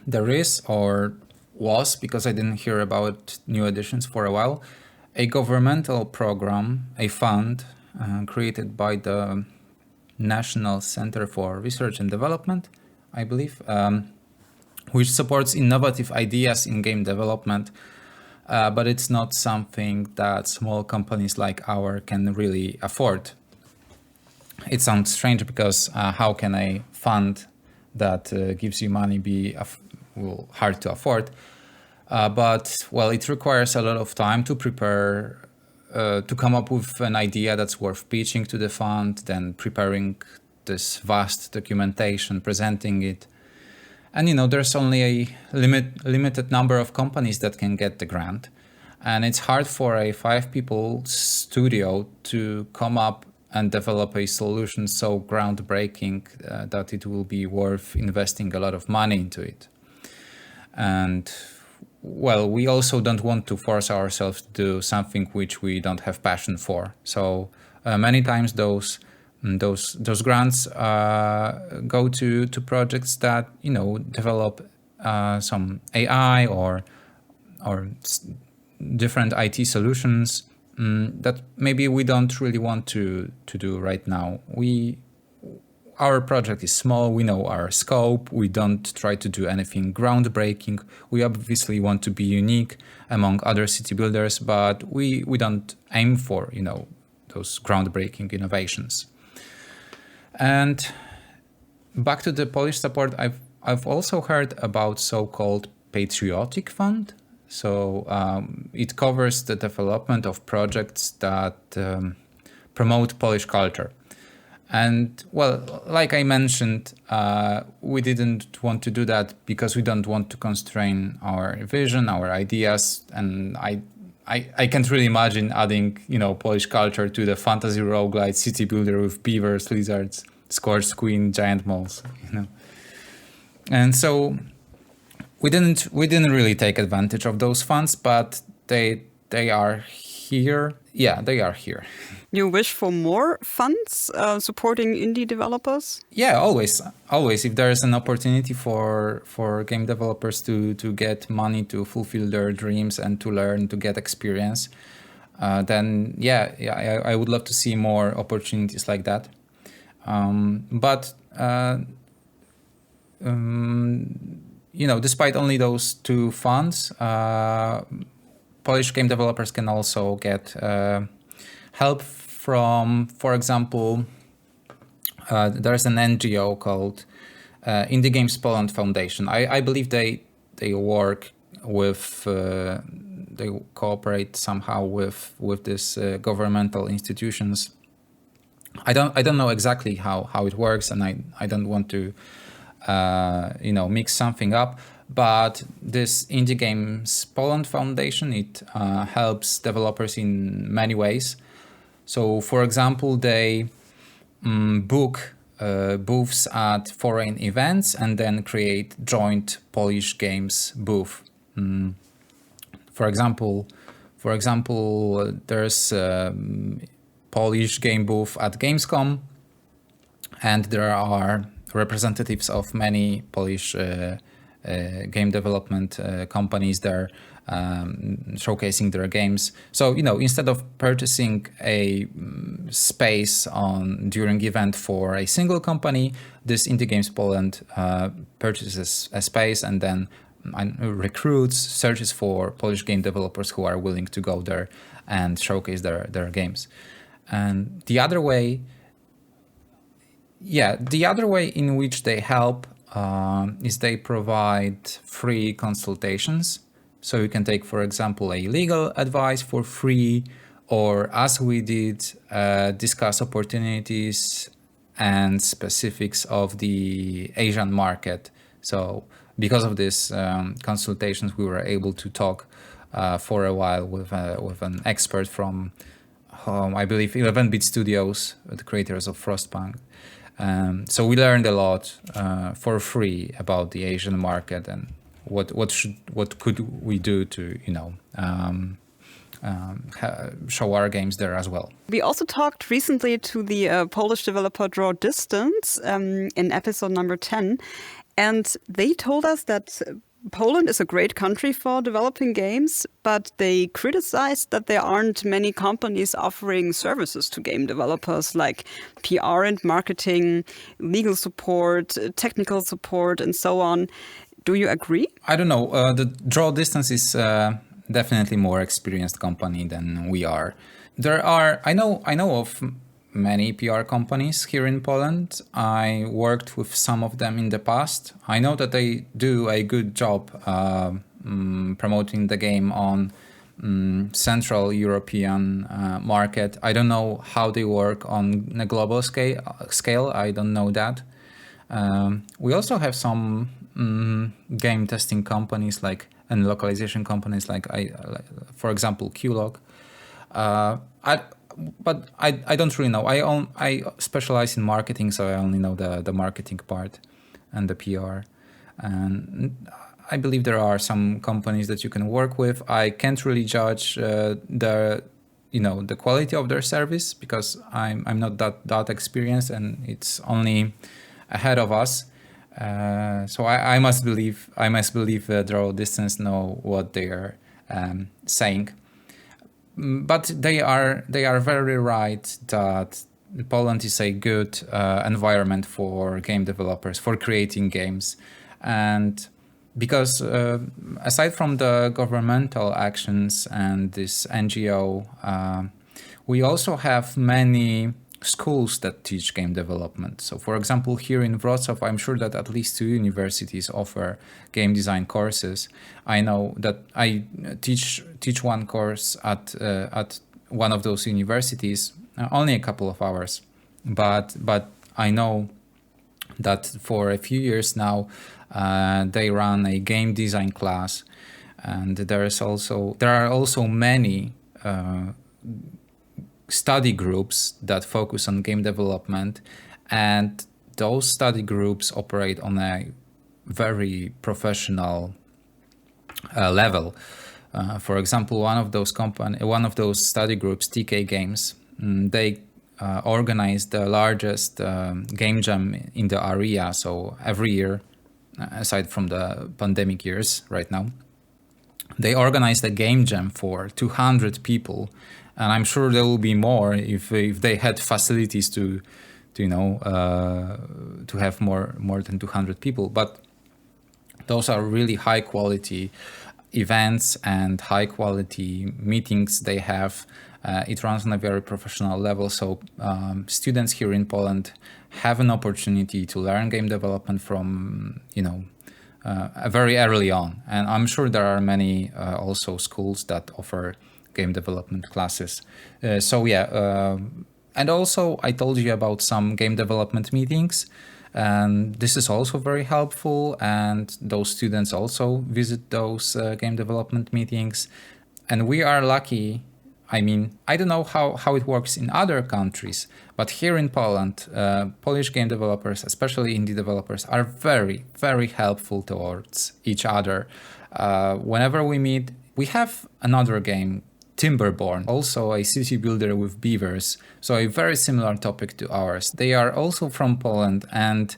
A: there is, or was, because I didn't hear about new editions for a while, a governmental program, a fund created by the National Center for Research and Development, I believe, which supports innovative ideas in game development. But it's not something that small companies like ours can really afford. It sounds strange because how can a fund that gives you money be hard to afford? But it requires a lot of time to prepare, to come up with an idea that's worth pitching to the fund, then preparing this vast documentation, presenting it. And there's only a limited number of companies that can get the grant. And it's hard for a 5-people studio to come up and develop a solution so groundbreaking that it will be worth investing a lot of money into it. And we also don't want to force ourselves to do something which we don't have passion for. So many times those grants go to projects that develop some AI or different IT solutions that maybe we don't really want to do right now. Our project is small, we know our scope, we don't try to do anything groundbreaking. We obviously want to be unique among other city builders, but we don't aim for, those groundbreaking innovations. And back to the Polish support, I've also heard about so-called patriotic fund. So it covers the development of projects that promote Polish culture. And like I mentioned, we didn't want to do that because we don't want to constrain our vision, our ideas. And I can't really imagine adding, Polish culture to the fantasy roguelite city builder with beavers, lizards, scorched queen, giant moles, And so we didn't really take advantage of those funds, but they are here. Yeah, they are here.
B: You wish for more funds supporting indie developers?
A: Yeah, always. If there is an opportunity for game developers to get money to fulfill their dreams and to learn, to get experience, then I would love to see more opportunities like that. But despite only those two funds, Polish game developers can also get help from, for example, there's an NGO called Indie Games Poland Foundation. I believe they work with, they cooperate somehow with this governmental institutions. I don't know exactly how it works, and I don't want to mix something up. But this Indie Games Poland Foundation, it helps developers in many ways. So, for example, they book booths at foreign events and then create joint Polish games booth. For example, there's Polish game booth at Gamescom, and there are representatives of many Polish game development companies there showcasing their games. So, instead of purchasing a space during event for a single company, this Indie Games Poland purchases a space and then recruits, searches for Polish game developers who are willing to go there and showcase their games. And the other way in which they help is they provide free consultations. So you can take, for example, a legal advice for free, or as we did, discuss opportunities and specifics of the Asian market. So because of this consultations, we were able to talk for a while with an expert from, I believe, 11-Bit Studios, the creators of Frostpunk. So we learned a lot for free about the Asian market and what could we do to show our games there as well.
B: We also talked recently to the Polish developer Draw Distance in episode number 10, and they told us that Poland is a great country for developing games, but they criticized that there aren't many companies offering services to game developers like PR and marketing, legal support, technical support, and so on. Do you agree?
A: I don't know. The Draw Distance is definitely more experienced company than we are. I know of many PR companies here in Poland. I worked with some of them in the past. I know that they do a good job promoting the game on Central European market. I don't know how they work on a global scale. I don't know that. We also have some game testing companies and localization companies for example, Qlog. But I don't really know. I specialize in marketing, so I only know the marketing part and the PR. And I believe there are some companies that you can work with. I can't really judge the quality of their service because I'm not that experienced, and it's only ahead of us. So I must believe Draw Distance know what they are saying. But they are very right that Poland is a good environment for game developers, for creating games. And because aside from the governmental actions and this NGO, we also have many schools that teach game development. So for example, here in Wrocław, I'm sure that at least 2 universities offer game design courses. I know that I teach one course at one of those universities, only a couple of hours, but I know that for a few years now they run a game design class, and there are also many study groups that focus on game development, and those study groups operate on a very professional level. For example, one of those study groups, TK Games, they organize the largest game jam in the area. So every year, aside from the pandemic years right now, they organized a game jam for 200 people, and I'm sure there will be more if they had facilities to have more than 200 people. But those are really high quality events and high quality meetings they have. It runs on a very professional level, so students here in Poland have an opportunity to learn game development from very early on. And I'm sure there are many also schools that offer game development classes. And also I told you about some game development meetings. And this is also very helpful, and those students also visit those game development meetings. And we are lucky. I mean, I don't know how it works in other countries, but here in Poland, Polish game developers, especially indie developers, are very, very helpful towards each other. Whenever we meet, we have another game, Timberborn, also a city builder with beavers, so a very similar topic to ours. They are also from Poland, and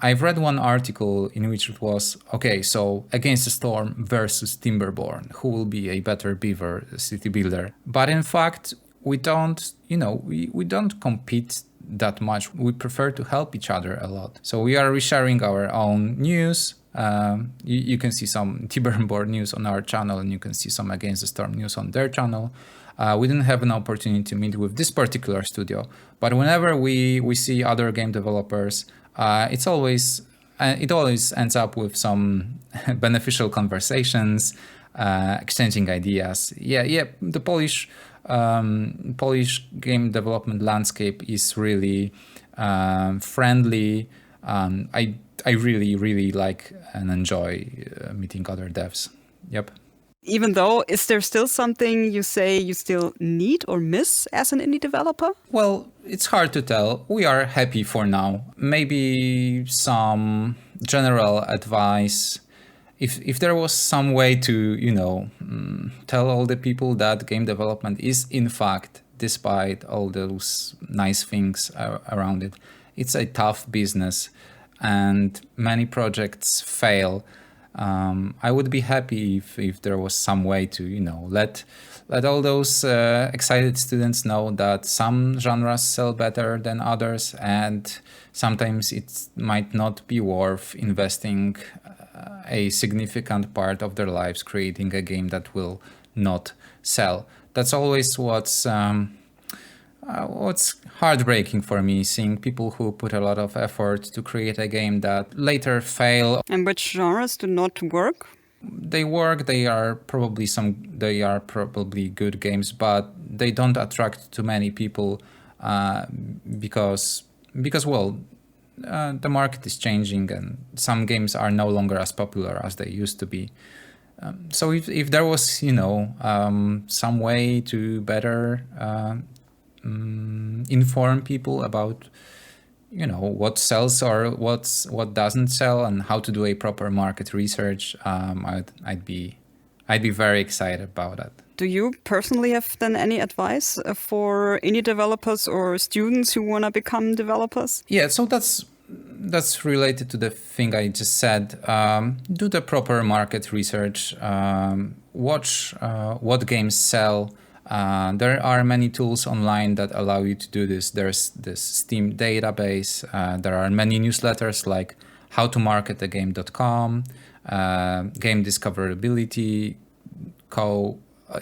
A: I've read one article in which it was, okay, so Against the Storm versus Timberborn, who will be a better beaver city builder? But in fact, we don't compete that much. We prefer to help each other a lot. So we are resharing our own news. You can see some Timberborn news on our channel, and you can see some Against the Storm news on their channel. We didn't have an opportunity to meet with this particular studio, but whenever we see other game developers, it always ends up with some beneficial conversations, exchanging ideas. The Polish game development landscape is really friendly. I really like and enjoy meeting other devs. Yep.
B: Even though, is there still something you say you still need or miss as an indie developer?
A: Well, it's hard to tell. We are happy for now. Maybe some general advice. If there was some way to, tell all the people that game development is, in fact, despite all those nice things around it, it's a tough business and many projects fail. I would be happy if there was some way to, let all those excited students know that some genres sell better than others, and sometimes it might not be worth investing a significant part of their lives creating a game that will not sell. That's always what's heartbreaking for me, seeing people who put a lot of effort to create a game that later fail.
B: And which genres do not work?
A: They work. They are probably good games, but they don't attract too many people because the market is changing and some games are no longer as popular as they used to be. So if there was some way to better inform people about what sells or what doesn't sell and how to do a proper market research, I'd be very excited about that.
B: Do you personally have then any advice for indie developers or students who want to become developers?
A: Yeah, so that's related to the thing I just said. Do the proper market research. Watch what games sell. There are many tools online that allow you to do this. There's this Steam database. There are many newsletters like howtomarketagame.com, Game Discoverability Co. I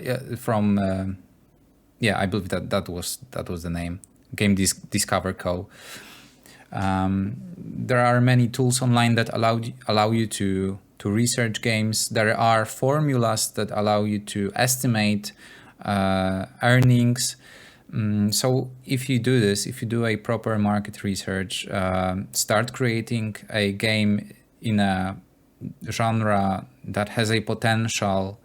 A: believe that was the name, Game Discover Co. There are many tools online that allow you to research games. There are formulas that allow you to estimate earnings. So if you do this, if you do a proper market research, start creating a game in a genre that has a potential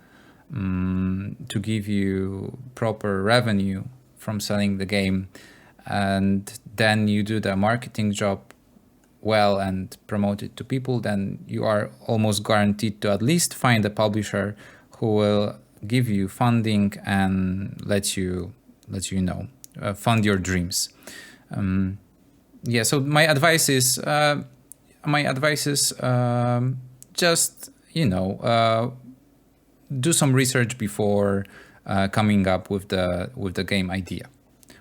A: to give you proper revenue from selling the game, and then you do the marketing job well and promote it to people, then you are almost guaranteed to at least find a publisher who will give you funding and let you fund your dreams. So my advice is just do some research before coming up with the game idea.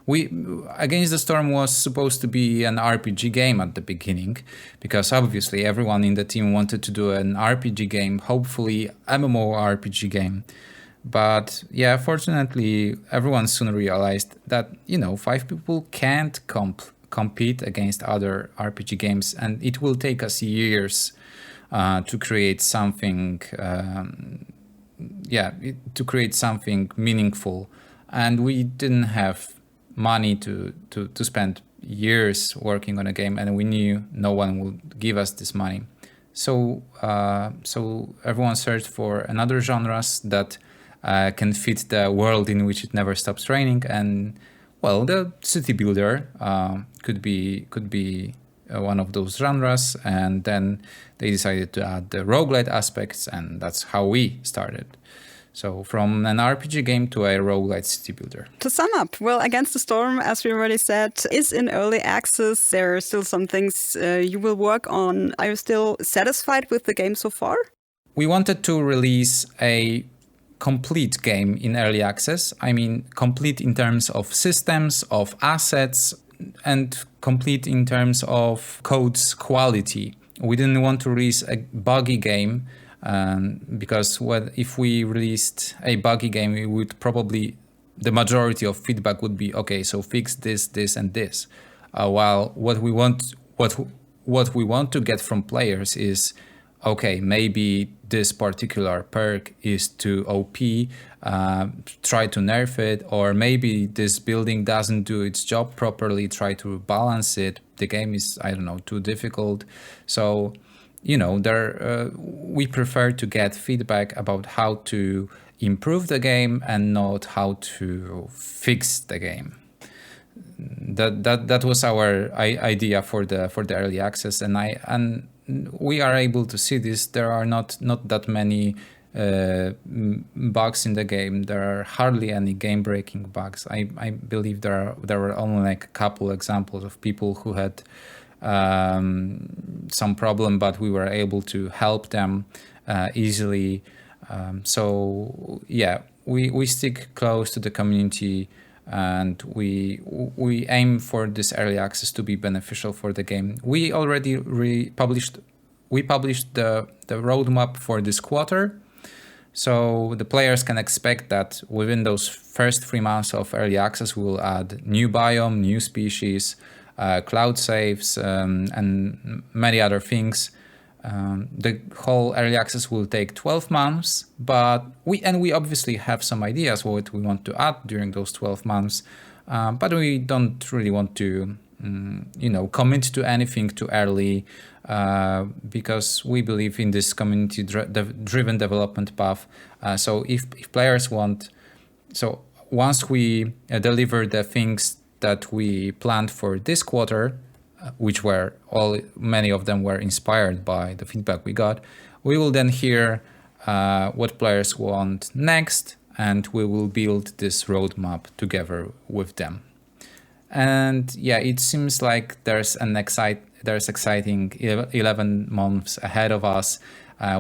A: Against the Storm was supposed to be an RPG game at the beginning, because obviously everyone in the team wanted to do an RPG game, hopefully MMORPG game. But yeah, fortunately, everyone soon realized that 5 people can't compete against other RPG games, and it will take us years to create something. To create something meaningful, and we didn't have money to spend years working on a game, and we knew no one would give us this money. So everyone searched for another genres that can fit the world in which it never stops raining, and well, the city builder could be one of those genres, and then they decided to add the roguelite aspects, and that's how we started. So from an RPG game to a roguelite city builder.
B: To sum up, well, Against the Storm, as we already said, is in early access. There are still some things you will work on. Are you still satisfied with the game so far?
A: We wanted to release a complete game in early access. I mean, complete in terms of systems, of assets, and complete in terms of code's quality. We didn't want to release a buggy game, because if we released a buggy game, we would probably, the majority of feedback would be, okay, so fix this, this, and this. While what we want to get from players is, okay, maybe this particular perk is too OP, try to nerf it, or maybe this building doesn't do its job properly, try to balance it. The game is, too difficult. So, we prefer to get feedback about how to improve the game and not how to fix the game. That was our idea for the early access, and we are able to see this. There are not that many bugs in the game. There are hardly any game-breaking bugs. I believe there were only like a couple examples of people who had some problem, but we were able to help them easily. We stick close to the community, and we aim for this early access to be beneficial for the game. We already published the roadmap for this quarter, so the players can expect that within those first 3 months of early access, we will add new biome, new species, cloud saves, and many other things. The whole early access will take 12 months, but we obviously have some ideas what we want to add during those 12 months, but we don't really want to commit to anything too early, because we believe in this community-driven development path. So if players want, so once we deliver the things that we planned for this quarter, which many of them were inspired by the feedback we got, we will then hear what players want next, and we will build this roadmap together with them. And yeah, it seems like there's exciting 11 months ahead of us.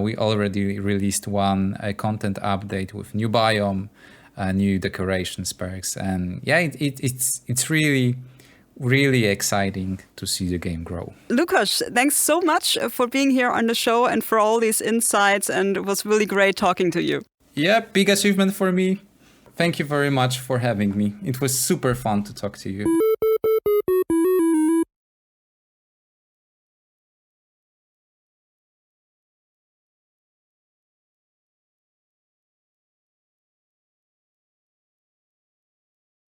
A: We already released one content update with new biome, new decorations perks, and yeah, it's really exciting to see the game grow.
B: Łukasz, thanks so much for being here on the show and for all these insights, and it was really great talking to you.
A: Yeah, big achievement for me. Thank you very much for having me. It was super fun to talk to you.